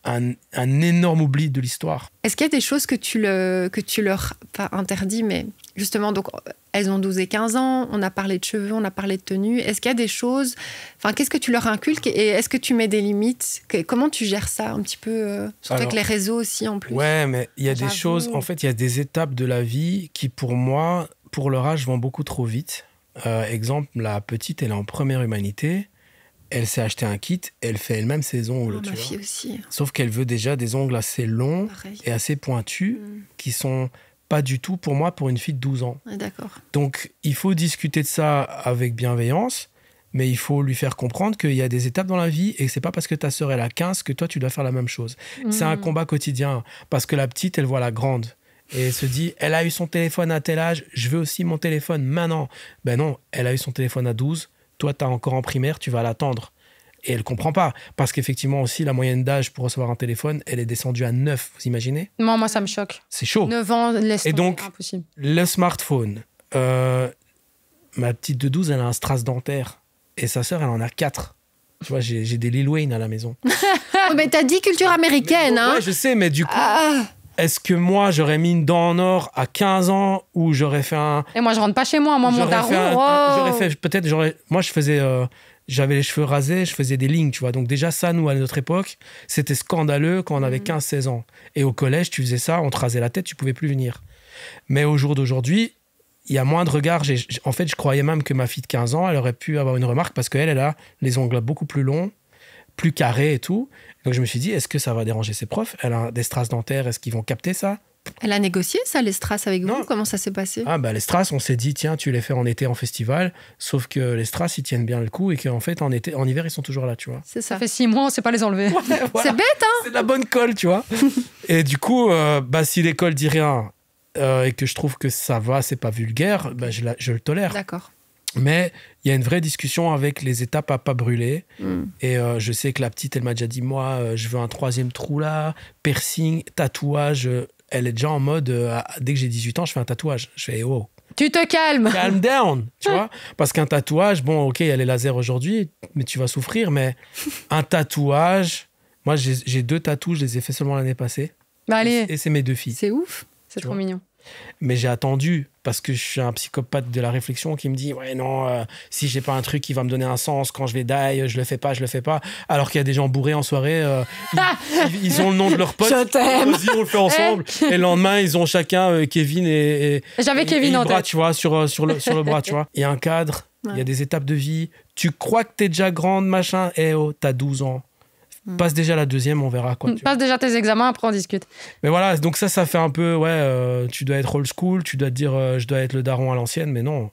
S1: un énorme oubli de l'histoire.
S3: Est-ce qu'il y a des choses que tu leur... Pas interdis, mais justement, donc, elles ont 12 et 15 ans, on a parlé de cheveux, on a parlé de tenue. Est-ce qu'il y a des choses... qu'est-ce que tu leur inculques et est-ce que tu mets des limites? Comment tu gères ça un petit peu surtout avec les réseaux aussi, en plus.
S1: Ouais, mais il y a des choses... En fait, il y a des étapes de la vie qui, pour moi, pour leur âge, vont beaucoup trop vite. Exemple, la petite, elle est en première humanité. Elle s'est acheté un kit, elle fait elle-même ses ongles.
S3: Ma fille aussi.
S1: Sauf qu'elle veut déjà des ongles assez longs et assez pointus qui sont pas du tout pour moi pour une fille de 12 ans.
S3: D'accord. Donc,
S1: il faut discuter de ça avec bienveillance, mais il faut lui faire comprendre qu'il y a des étapes dans la vie et que c'est pas parce que ta sœur elle a 15 que toi tu dois faire la même chose. C'est un combat quotidien parce que la petite elle voit la grande et elle se dit elle a eu son téléphone à tel âge, je veux aussi mon téléphone maintenant. Ben non, elle a eu son téléphone à 12. Toi, tu es encore en primaire, tu vas l'attendre. Et elle ne comprend pas. Parce qu'effectivement aussi, la moyenne d'âge pour recevoir un téléphone, elle est descendue à 9, vous imaginez?
S2: Non, moi, ça me choque.
S1: C'est chaud.
S2: 9 ans, laisse
S1: Et
S2: tomber,
S1: donc,
S2: impossible.
S1: le smartphone. Ma petite de 12, elle a un strass dentaire. Et sa sœur, elle en a 4. Tu vois, j'ai des Lil Wayne à la maison.
S3: Oh, mais t'as dit culture américaine, hein.
S1: Ouais, je sais, mais du coup,
S3: Ah.
S1: est-ce que moi, j'aurais mis une dent en or à 15 ans ou j'aurais fait un...
S2: Et moi, je rentre pas chez moi. Moi, mon
S1: J'aurais fait
S2: daron,
S1: j'aurais fait peut-être moi je faisais j'avais les cheveux rasés, je faisais des lignes, tu vois. Donc déjà ça, nous à notre époque, c'était scandaleux quand on avait 15-16 ans. Et au collège, tu faisais ça, on te rasait la tête, tu pouvais plus venir. Mais au jour d'aujourd'hui, il y a moins de regards. En fait, je croyais même que ma fille de 15 ans, elle aurait pu avoir une remarque parce qu'elle, elle a les ongles beaucoup plus longs, plus carrés et tout. Donc je me suis dit, est-ce que ça va déranger ses profs? Elle a des strass dentaires, est-ce qu'ils vont capter ça?
S3: Elle a négocié ça, les strass avec
S1: Non.
S3: vous? Comment ça s'est passé?
S1: Ah bah les strass, on s'est dit tiens, tu les fais en été en festival, sauf que les strass ils tiennent bien le coup et qu'en fait en hiver ils sont toujours là, tu vois.
S3: C'est ça.
S2: Ça fait 6 mois, on sait pas les enlever.
S1: Voilà.
S3: C'est bête, hein?
S1: C'est de la bonne colle, tu vois. Et du coup, bah si l'école dit rien et que je trouve que ça va, c'est pas vulgaire, bah je le tolère.
S3: D'accord.
S1: Mais il y a une vraie discussion avec les étapes à pas brûler.
S3: Mm.
S1: Et je sais que la petite, elle m'a déjà dit moi, je veux un 3e trou là, piercing, tatouage. Elle est déjà en mode, dès que j'ai 18 ans, je fais un tatouage. Je fais, oh,
S2: Tu te calmes.
S1: calm down, tu vois. Parce qu'un tatouage, bon, ok, il y a les lasers aujourd'hui, mais tu vas souffrir. Mais un tatouage, moi, j'ai 2 tatous, je les ai fait seulement l'année passée.
S2: Bah allez,
S1: Et c'est mes 2 filles.
S3: C'est ouf.
S2: c'est
S1: tu
S2: trop
S1: vois.
S2: mignon.
S1: Mais j'ai attendu parce que je suis un psychopathe de la réflexion qui me dit ouais non si j'ai pas un truc qui va me donner un sens quand je vais die je le fais pas alors qu'il y a des gens bourrés en soirée ils ont le nom de leur pote,
S3: Je t'aime.
S1: vas-y on le fait ensemble et le lendemain ils ont chacun Kevin et
S2: J'avais Kevin en
S1: Ibra,
S2: tête.
S1: tu vois sur le bras tu vois. Il y a un cadre, il y a des étapes de vie, tu crois que t'es déjà grande machin, oh t'as 12 ans, passe déjà la 2e, on verra quoi. Tu vois.
S2: Passe déjà tes examens, après on discute.
S1: Mais voilà, donc ça fait un peu, tu dois être old school, tu dois te dire, je dois être le daron à l'ancienne, mais non.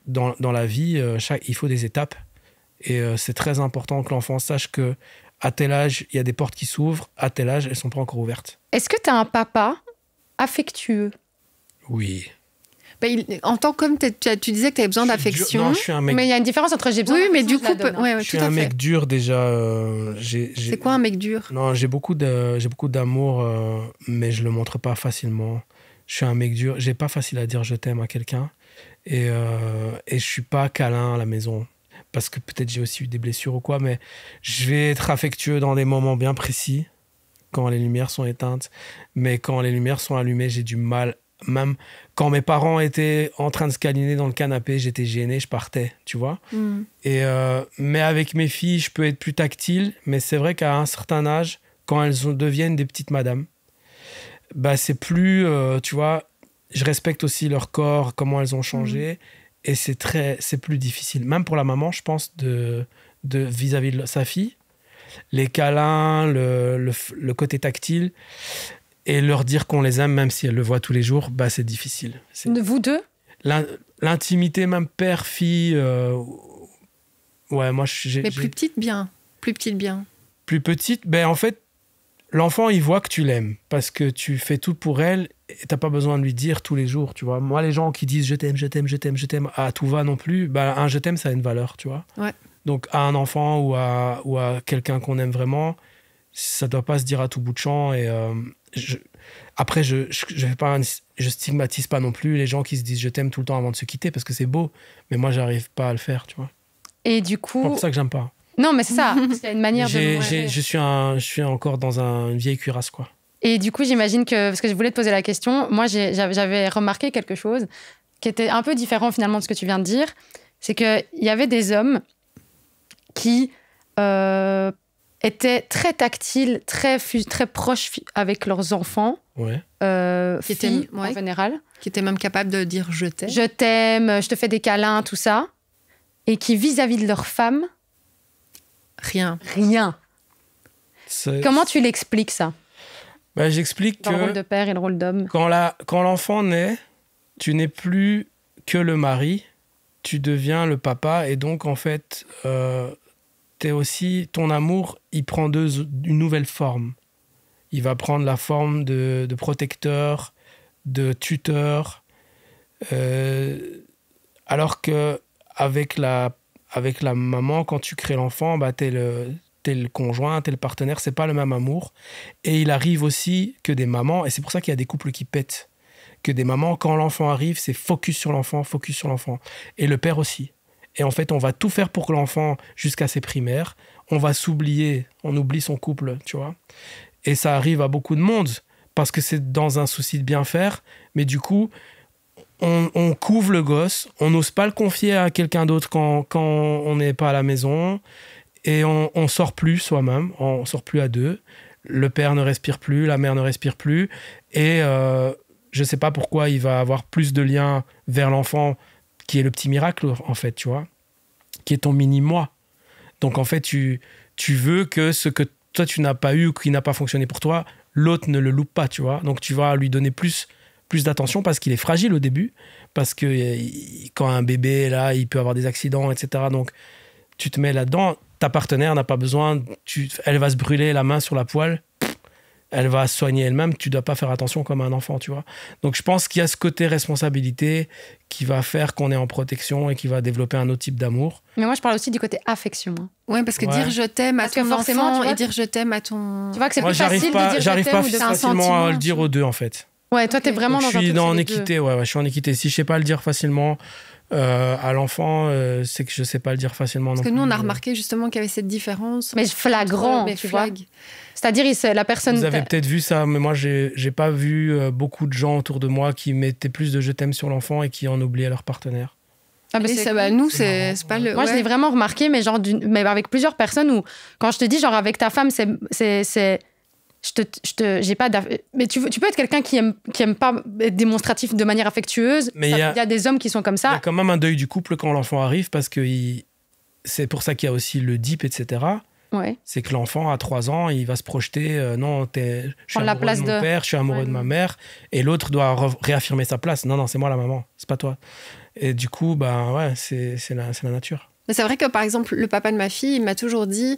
S1: Dans la vie, il faut des étapes. Et c'est très important que l'enfant sache que à tel âge, il y a des portes qui s'ouvrent, à tel âge, elles ne sont pas encore ouvertes.
S2: Est-ce que t'as un papa affectueux?
S1: Oui.
S3: Bah, en tant qu'homme, tu disais que tu avais besoin d'affection.
S1: Non, je suis un mec,
S2: Mais il y a une différence entre j'ai besoin
S3: Oui, mais
S2: d'affection,
S3: du
S2: je la
S3: coup,
S2: donne, hein.
S3: ouais,
S1: je suis
S3: tout à
S1: un
S3: fait.
S1: mec dur déjà.
S3: C'est quoi un mec dur?
S1: Non, j'ai beaucoup d'amour, mais je le montre pas facilement. Je suis un mec dur. J'ai pas facile à dire je t'aime à quelqu'un. Et je suis pas câlin à la maison. Parce que peut-être j'ai aussi eu des blessures ou quoi, mais je vais être affectueux dans des moments bien précis, quand les lumières sont éteintes. Mais quand les lumières sont allumées, j'ai du mal. Même quand mes parents étaient en train de se câliner dans le canapé, j'étais gêné, je partais, tu vois.
S3: Mm.
S1: Et mais avec mes filles, je peux être plus tactile, mais c'est vrai qu'à un certain âge, quand elles deviennent des petites madames, bah c'est plus, tu vois, je respecte aussi leur corps, comment elles ont changé, et c'est plus difficile. Même pour la maman, je pense, de vis-à-vis de sa fille, les câlins, le côté tactile, et leur dire qu'on les aime, même si elles le voient tous les jours, bah c'est difficile.
S2: Vous deux?
S1: L'intimité, même père-fille, ouais, moi j'ai...
S3: Mais plus petite, bien. Plus petite, bien.
S1: Plus petite, ben en fait, l'enfant, il voit que tu l'aimes parce que tu fais tout pour elle et t'as pas besoin de lui dire tous les jours, tu vois. Moi, les gens qui disent je t'aime, je t'aime, je t'aime, je t'aime, à tout va non plus, ben, un je t'aime, ça a une valeur, tu vois.
S3: Ouais.
S1: Donc, à un enfant ou à quelqu'un qu'on aime vraiment, ça doit pas se dire à tout bout de champ. Et après, je stigmatise pas non plus les gens qui se disent je t'aime tout le temps avant de se quitter parce que c'est beau, mais moi, j'arrive pas à le faire, tu vois.
S2: Et du
S1: C'est
S2: coup...
S1: pour ça que j'aime pas.
S2: Non, mais c'est ça. Parce qu'il y a une manière de...
S1: Je suis encore dans une vieille cuirasse, quoi.
S2: Et du coup, j'imagine que... Parce que je voulais te poser la question. Moi, j'avais remarqué quelque chose qui était un peu différent, finalement, de ce que tu viens de dire. C'est qu'il y avait des hommes qui étaient très tactiles, très proches avec leurs enfants.
S1: Ouais.
S3: Qui
S2: Filles,
S3: étaient- ouais.
S2: en général.
S3: Qui était même capable de dire je t'aime.
S2: Je t'aime, je te fais des câlins, tout ça. Et qui, vis-à-vis de leur femme,
S3: Rien.
S2: rien.
S1: C'est-
S2: Comment tu l'expliques, ça?
S1: Bah, j'explique
S2: Dans le rôle
S1: que
S2: de père et le rôle d'homme.
S1: quand l'enfant naît, tu n'es plus que le mari, tu deviens le papa et donc en fait, t'es aussi, ton amour, il prend une nouvelle forme. Il va prendre la forme de protecteur, de tuteur, alors que avec avec la maman, quand tu crées l'enfant, bah, t'es le conjoint, t'es le partenaire, c'est pas le même amour. Et il arrive aussi que des mamans, et c'est pour ça qu'il y a des couples qui pètent, que des mamans, quand l'enfant arrive, c'est focus sur l'enfant. Et le père aussi. Et en fait, on va tout faire pour que l'enfant, jusqu'à ses primaires, on va s'oublier, on oublie son couple, tu vois. Et ça arrive à beaucoup de monde, parce que c'est dans un souci de bien faire, mais du coup, on couvre le gosse, on n'ose pas le confier à quelqu'un d'autre quand on n'est pas à la maison, et on sort plus soi-même, on sort plus à deux. Le père ne respire plus, la mère ne respire plus, et je sais pas pourquoi il va avoir plus de liens vers l'enfant, qui est le petit miracle, en fait, tu vois, qui est ton mini-moi. Donc, en fait, tu veux que ce que toi, tu n'as pas eu ou qui n'a pas fonctionné pour toi, l'autre ne le loupe pas, tu vois. Donc, tu vas lui donner plus d'attention parce qu'il est fragile au début, parce que quand un bébé est là, il peut avoir des accidents, etc. Donc, tu te mets là-dedans. Ta partenaire n'a pas besoin, elle va se brûler la main sur la poêle, elle va se soigner elle-même, tu ne dois pas faire attention comme un enfant, tu vois. Donc, je pense qu'il y a ce côté responsabilité qui va faire qu'on est en protection et qui va développer un autre type d'amour.
S2: Mais moi, je parle aussi du côté affection.
S3: Ouais, parce que dire je t'aime à ton enfant et dire je t'aime à ton...
S2: Tu vois que c'est plus facile de dire je t'aime.
S1: J'arrive pas facilement à le dire aux deux, en fait.
S2: Ouais, toi, t'es vraiment dans un truc.
S1: Je suis en équité, je suis en équité. Si je sais pas le dire facilement à l'enfant, c'est que je sais pas le dire facilement.
S3: Parce que nous, on a remarqué justement qu'il y avait cette différence.
S2: Mais flagrant, tu vois. C'est-à-dire, la personne...
S1: Vous avez peut-être vu ça, mais moi, j'ai pas vu beaucoup de gens autour de moi qui mettaient plus de je t'aime sur l'enfant et qui en oubliaient leur partenaire.
S3: Ah bah nous, c'est pas le...
S2: Moi, je l'ai vraiment remarqué, mais avec plusieurs personnes où, quand je te dis, genre, avec ta femme, j'ai pas mais tu peux être quelqu'un qui aime pas être démonstratif de manière affectueuse. Mais il y a des hommes qui sont comme ça.
S1: Il y a quand même un deuil du couple quand l'enfant arrive, parce que c'est pour ça qu'il y a aussi le dip, etc.
S2: Ouais.
S1: C'est que l'enfant, à 3 ans, il va se projeter non, je suis amoureux de mon père, je suis amoureux de ma mère, et l'autre doit réaffirmer sa place. Non, c'est moi la maman, c'est pas toi. Et du coup, c'est la nature.
S3: Mais c'est vrai que, par exemple, le papa de ma fille, il m'a toujours dit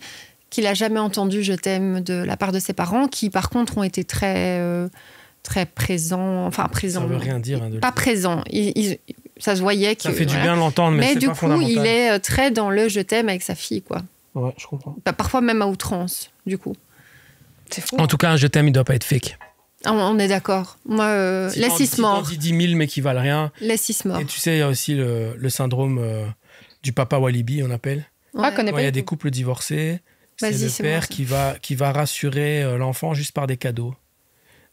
S3: qu'il n'a jamais entendu « je t'aime » de la part de ses parents, qui, par contre, ont été très présents. Enfin, présents.
S1: Ça veut rien dire.
S3: Pas présents. Ça se voyait que...
S1: Ça fait du bien de l'entendre, mais c'est pas fondamental.
S3: Mais du coup, il est très dans le « je t'aime » avec sa fille, quoi.
S1: Ouais, je comprends.
S3: Parfois même à outrance, du coup.
S2: C'est fou.
S1: En tout cas, un je t'aime, il doit pas être fake.
S3: On est d'accord. Moi, laisse-y mort.
S1: Si t'en dis 10 000, mais qui valent rien.
S3: Laisse-y mort.
S1: Et tu sais, il y a aussi le syndrome du papa Walibi, on appelle.
S2: Ouais.
S1: Il y a des couples divorcés. C'est le père qui va rassurer l'enfant juste par des cadeaux.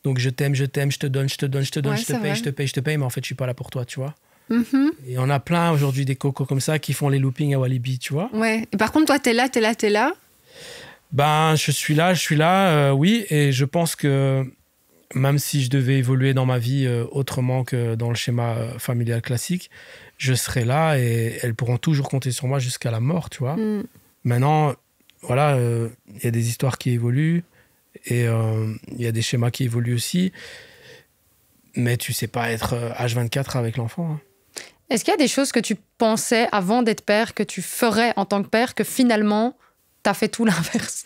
S1: Donc, je t'aime, je te donne, je te te paye, mais en fait, je suis pas là pour toi, tu vois.
S3: Mm-hmm.
S1: Et on a plein aujourd'hui des cocos comme ça qui font les loopings à Walibi, tu vois.
S3: Ouais. Et par contre, toi, t'es là.
S1: Ben, je suis là, oui. Et je pense que même si je devais évoluer dans ma vie autrement que dans le schéma familial classique, je serai là et elles pourront toujours compter sur moi jusqu'à la mort, tu vois. Mm. Maintenant, voilà, y a des histoires qui évoluent et il y a des schémas qui évoluent aussi. Mais tu sais pas être H24 avec l'enfant, hein.
S2: Est-ce qu'il y a des choses que tu pensais avant d'être père, que tu ferais en tant que père, que finalement, t'as fait tout l'inverse?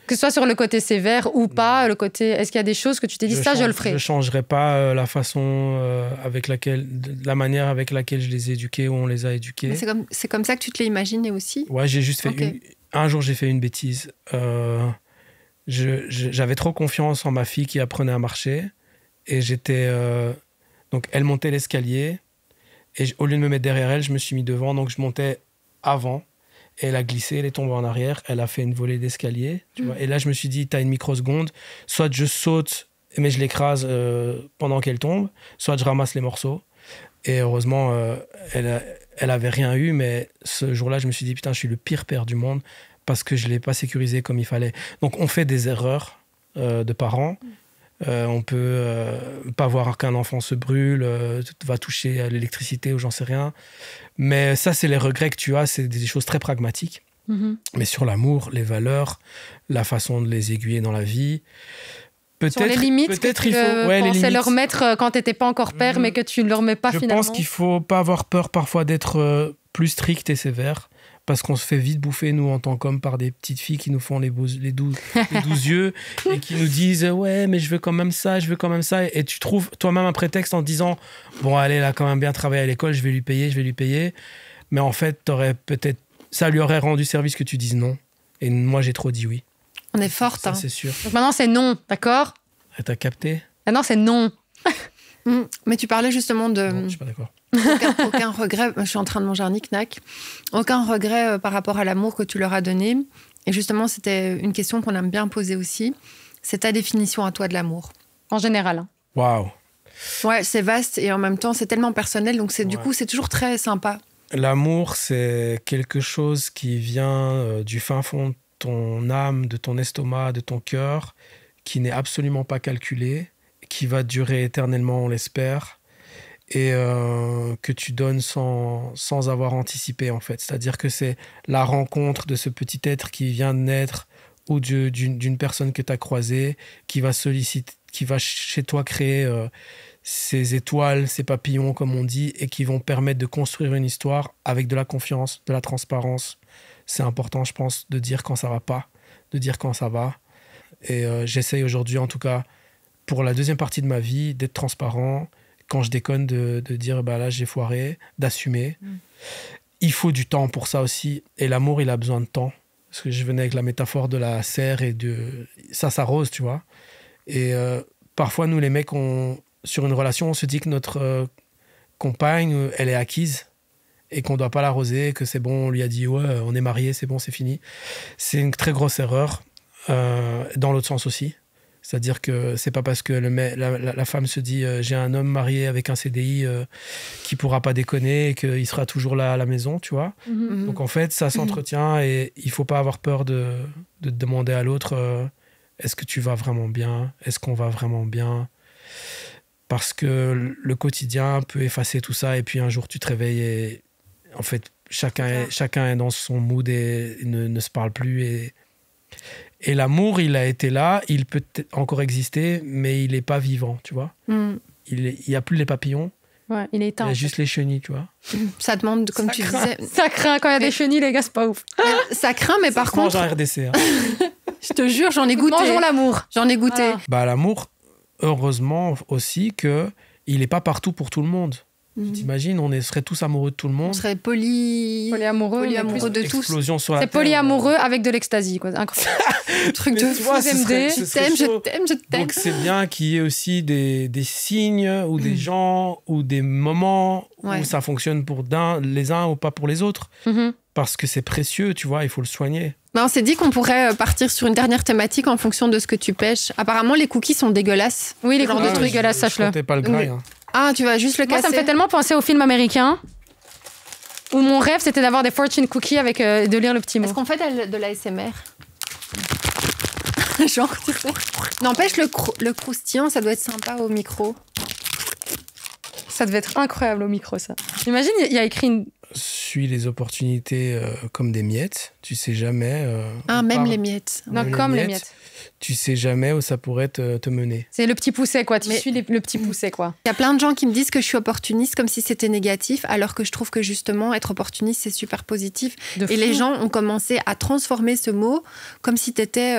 S2: Que ce soit sur le côté sévère ou pas, le côté... Est-ce qu'il y a des choses que tu t'es dit, je le ferai?
S1: Je ne changerai pas la façon la manière avec laquelle je les ai éduqués ou on les a éduqués.
S3: Mais c'est comme ça que tu te l'as imaginé aussi? Ouais,
S1: j'ai juste fait un jour, j'ai fait une bêtise. J'avais trop confiance en ma fille qui apprenait à marcher et j'étais... Donc, elle montait l'escalier et au lieu de me mettre derrière elle, je me suis mis devant. Donc, je montais avant et elle a glissé, elle est tombée en arrière. Elle a fait une volée d'escalier. Tu vois. Et là, je me suis dit, t'as une microseconde. Soit je saute, mais je l'écrase pendant qu'elle tombe, soit je ramasse les morceaux. Et heureusement, elle avait rien eu. Mais ce jour-là, je me suis dit, putain, je suis le pire père du monde parce que je ne l'ai pas sécurisé comme il fallait. Donc, on fait des erreurs de parents. On peut pas voir qu'un enfant se brûle, va toucher à l'électricité ou j'en sais rien. Mais ça, c'est les regrets que tu as, c'est des choses très pragmatiques. Mm-hmm. Mais sur l'amour, les valeurs, la façon de les aiguiller dans la vie.
S2: Sur les limites que tu pensais leur mettre quand tu n'étais pas encore père, mais que tu ne leur mets pas finalement.
S1: Je pense qu'il ne faut pas avoir peur parfois d'être plus strict et sévère. Parce qu'on se fait vite bouffer, nous, en tant qu'hommes, par des petites filles qui nous font les 12 yeux et qui nous disent « Ouais, mais je veux quand même ça, je veux quand même ça. » Et tu trouves toi-même un prétexte en te disant « Bon, allez, elle a quand même bien travaillé à l'école, je vais lui payer. » Mais en fait, ça lui aurait rendu service que tu dises non. Et moi, j'ai trop dit oui.
S3: On est forte.
S1: Ça, c'est sûr.
S2: Donc maintenant, c'est non, d'accord?
S1: Et t'as capté?
S2: Maintenant, c'est non.
S3: Mais tu parlais justement de...
S1: Non, je suis pas d'accord.
S3: Aucun regret. Je suis en train de manger un knick-knack. Aucun regret par rapport à l'amour que tu leur as donné. Et justement, c'était une question qu'on aime bien poser aussi. C'est ta définition à toi de l'amour.
S2: En général. Hein.
S1: Waouh.
S3: Ouais, c'est vaste et en même temps, c'est tellement personnel. Donc, du coup, c'est toujours très sympa.
S1: L'amour, c'est quelque chose qui vient du fin fond de ton âme, de ton estomac, de ton cœur, qui n'est absolument pas calculé, qui va durer éternellement, on l'espère, et que tu donnes sans avoir anticipé, en fait. C'est-à-dire que c'est la rencontre de ce petit être qui vient de naître ou d'une personne que tu as croisée, qui va chez toi créer ces étoiles, ces papillons, comme on dit, et qui vont permettre de construire une histoire avec de la confiance, de la transparence. C'est important, je pense, de dire quand ça va pas, de dire quand ça va. Et j'essaye aujourd'hui, en tout cas, pour la deuxième partie de ma vie, d'être transparent. Quand je déconne, de dire bah là, j'ai foiré, d'assumer. Il faut du temps pour ça aussi. Et l'amour, il a besoin de temps. Parce que je venais avec la métaphore de la serre et de... Ça s'arrose, tu vois. Et parfois, nous, les mecs, sur une relation, on se dit que notre compagne, elle est acquise et qu'on ne doit pas l'arroser, que c'est bon, on lui a dit, ouais, on est mariés, c'est bon, c'est fini. C'est une très grosse erreur, dans l'autre sens aussi. C'est-à-dire que c'est pas parce que la femme se dit, j'ai un homme marié avec un CDI qui pourra pas déconner et qu'il sera toujours là à la maison, tu vois. Donc en fait, ça s'entretient et il faut pas avoir peur de demander à l'autre, est-ce que tu vas vraiment bien? Est-ce qu'on va vraiment bien? Parce que le quotidien peut effacer tout ça et puis un jour tu te réveilles et en fait chacun est dans son mood et ne se parle plus et l'amour il a été là, il peut encore exister mais il est pas vivant, tu vois. Il y a plus les papillons.
S2: Ouais, il est éteint.
S1: Il y a juste les chenilles, tu vois.
S3: Ça demande, comme tu disais...
S2: Ça craint quand il y a des chenilles, les gars, c'est pas ouf.
S3: Ça craint, mais par contre...
S1: Mange un RDC. Hein.
S3: Je te jure, j'en ai goûté.
S2: Mangeons l'amour.
S3: J'en ai goûté.
S2: Voilà.
S1: Bah, l'amour, heureusement aussi qu'il n'est pas partout pour tout le monde. T'imagines, on serait tous amoureux de tout le monde.
S3: On serait polyamoureux de tous.
S1: Explosion sur la
S2: C'est
S1: terre.
S2: polyamoureux avec de l'ecstasy, quoi. Incroyable.
S3: Truc de
S1: tu vois,
S3: fou.
S1: ce serait chaud.
S3: Je t'aime.
S1: Donc c'est bien qu'il y ait aussi des signes ou des gens ou des moments où ça fonctionne pour les uns ou pas pour les autres. Parce que c'est précieux, tu vois, il faut le soigner.
S3: On s'est dit qu'on pourrait partir sur une dernière thématique en fonction de ce que tu pêches. Apparemment, les cookies sont dégueulasses.
S2: Oui, les
S3: genre
S2: cookies
S3: de
S2: sont
S3: trucs.
S2: dégueulasses, sache-le.
S1: Je comptais pas le graille. Hein.
S3: Ah, tu vas juste le
S2: Moi,
S3: casser.
S2: ça me fait tellement penser au film américain où mon rêve, c'était d'avoir des fortune cookies avec de lire le petit mot.
S3: Est-ce qu'on fait de l'ASMR? Genre, tu sais. N'empêche, le croustillant, ça doit être sympa au micro.
S2: Ça devait être incroyable au micro, ça. Imagine, il y a écrit une...
S1: Suis les opportunités comme des miettes. Tu sais jamais.
S3: Même les miettes.
S2: Non, comme les miettes.
S1: Tu sais jamais où ça pourrait te mener.
S2: C'est le petit pousset, quoi. Tu suis le petit pousset, quoi.
S3: Il y a plein de gens qui me disent que je suis opportuniste comme si c'était négatif, alors que je trouve que justement, être opportuniste, c'est super positif. Et les gens ont commencé à transformer ce mot comme si t'étais...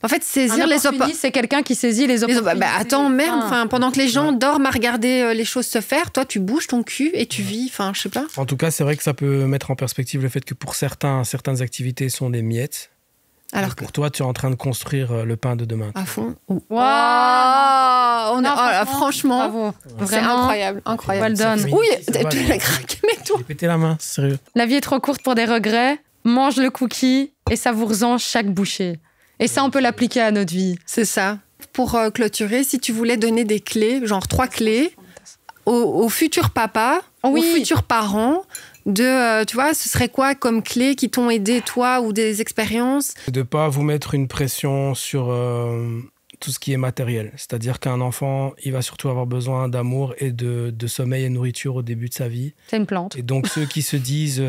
S3: En fait, saisir les opportunités...
S2: c'est quelqu'un qui saisit les opportunités.
S3: Attends, merde. Pendant que les gens dorment à regarder les choses se faire, toi, tu bouges ton cul et tu vis. Enfin, je sais pas.
S1: En tout cas, c'est vrai que ça peut mettre en perspective le fait que pour certaines activités sont des miettes. Alors pour toi, tu es en train de construire le pain de demain.
S3: À fond.
S2: Waouh!
S3: Franchement,
S2: bravo.
S3: C'est incroyable.
S2: Well done.
S3: Oui, tu l'as craqué, mais tout.
S1: J'ai pété la main, sérieux.
S2: La vie est trop courte pour des regrets. Mange le cookie et savoure-en chaque bouchée. Et ça, on peut l'appliquer à notre vie.
S3: C'est ça. Pour clôturer, si tu voulais donner des clés, genre 3 clés, aux futurs papas, aux futurs parents, tu vois, ce serait quoi comme clés qui t'ont aidé, toi, ou des expériences?
S1: De ne pas vous mettre une pression sur tout ce qui est matériel. C'est-à-dire qu'un enfant, il va surtout avoir besoin d'amour et de sommeil et de nourriture au début de sa vie.
S2: C'est une plante.
S1: Et donc, ceux qui se disent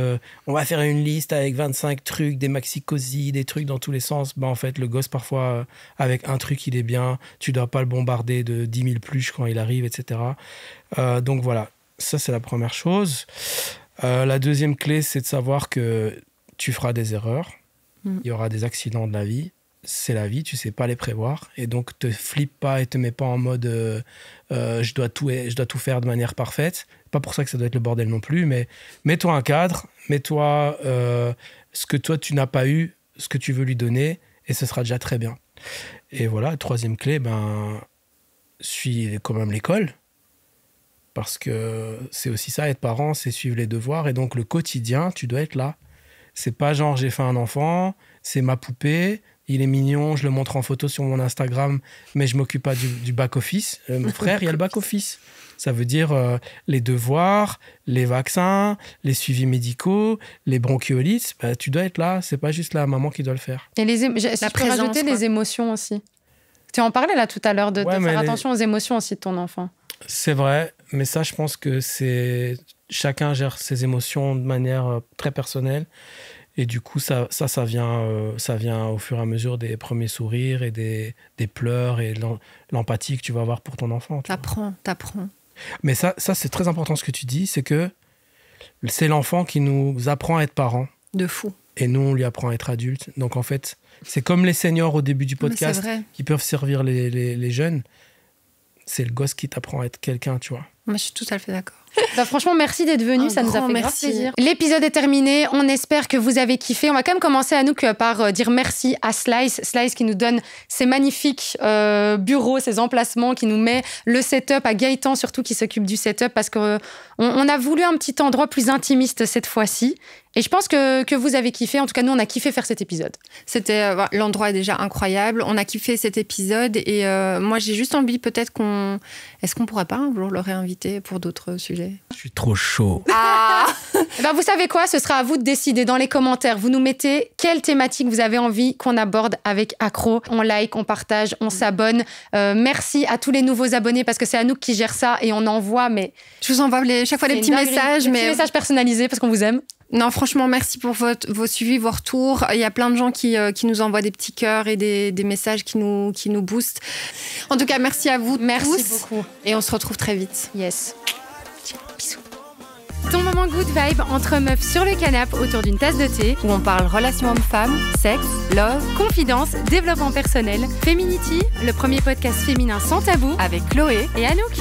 S1: on va faire une liste avec 25 trucs, des maxi-cosy, des trucs dans tous les sens, en fait, le gosse, parfois, avec un truc, il est bien. Tu ne dois pas le bombarder de 10 000 pluches quand il arrive, etc. Donc, voilà. Ça, c'est la première chose. La deuxième clé, c'est de savoir que tu feras des erreurs. Il y aura des accidents de la vie. C'est la vie, tu sais pas les prévoir. Et donc, te flippe pas et te mets pas en mode je dois tout faire de manière parfaite. Pas pour ça que ça doit être le bordel non plus, mais mets-toi un cadre, mets-toi ce que toi, tu n'as pas eu, ce que tu veux lui donner, et ce sera déjà très bien. Et voilà, troisième clé, suis quand même l'école. Parce que c'est aussi ça, être parent, c'est suivre les devoirs. Et donc, le quotidien, tu dois être là. C'est pas genre, j'ai fait un enfant, c'est ma poupée, il est mignon, je le montre en photo sur mon Instagram, mais je m'occupe pas du back-office. Mon frère, il y a le back-office. Ça veut dire les devoirs, les vaccins, les suivis médicaux, les bronchiolites. Tu dois être là. C'est pas juste la maman qui doit le faire.
S2: Et je peux rajouter les émotions aussi. Tu en parlais là tout à l'heure de faire attention aux émotions aussi de ton enfant. C'est
S1: vrai, mais ça, je pense que chacun gère ses émotions de manière très personnelle. Et du coup, ça vient au fur et à mesure des premiers sourires et des pleurs et l'empathie que tu vas avoir pour ton enfant.
S3: T'apprends.
S1: Mais ça, c'est très important ce que tu dis, c'est que c'est l'enfant qui nous apprend à être parents.
S3: De fou.
S1: Et nous, on lui apprend à être adulte. Donc en fait, c'est comme les seniors au début du podcast qui peuvent servir les jeunes. C'est le gosse qui t'apprend à être quelqu'un, tu vois.
S3: Moi, je suis tout à fait d'accord.
S2: Franchement, merci d'être venu, ça nous a fait grave plaisir. L'épisode est terminé, on espère que vous avez kiffé. On va quand même commencer par dire merci à Slice qui nous donne ses magnifiques bureaux, ses emplacements, qui nous met le setup, à Gaëtan surtout qui s'occupe du setup, parce qu'on a voulu un petit endroit plus intimiste cette fois-ci. Et je pense que vous avez kiffé. En tout cas, nous, on a kiffé faire cet épisode.
S3: L'endroit est déjà incroyable. On a kiffé cet épisode. Et moi, j'ai juste envie peut-être Est-ce qu'on pourrait pas un jour le réinviter pour d'autres sujets ?
S1: Je suis trop chaud.
S2: Vous savez quoi ? Ce sera à vous de décider dans les commentaires. Vous nous mettez quelle thématique vous avez envie qu'on aborde avec Accro. On like, on partage, on s'abonne. Merci à tous les nouveaux abonnés parce que c'est Anouk qui gère ça et on envoie. Mais
S3: je vous envoie chaque fois des petits messages.
S2: Des petits messages personnalisés parce qu'on vous aime.
S3: Non, franchement, merci pour vos suivis, vos retours. Il y a plein de gens qui nous envoient des petits cœurs et des messages qui nous boostent. En tout cas, merci à vous tous.
S2: Merci beaucoup.
S3: Et on se retrouve très vite.
S2: Yes. Bisous. Ton moment good vibe entre meufs sur le canapé autour d'une tasse de thé où on parle relations hommes-femmes, sexe, love, confidence, développement personnel. Feminity, le premier podcast féminin sans tabou avec Chloé et Anouk.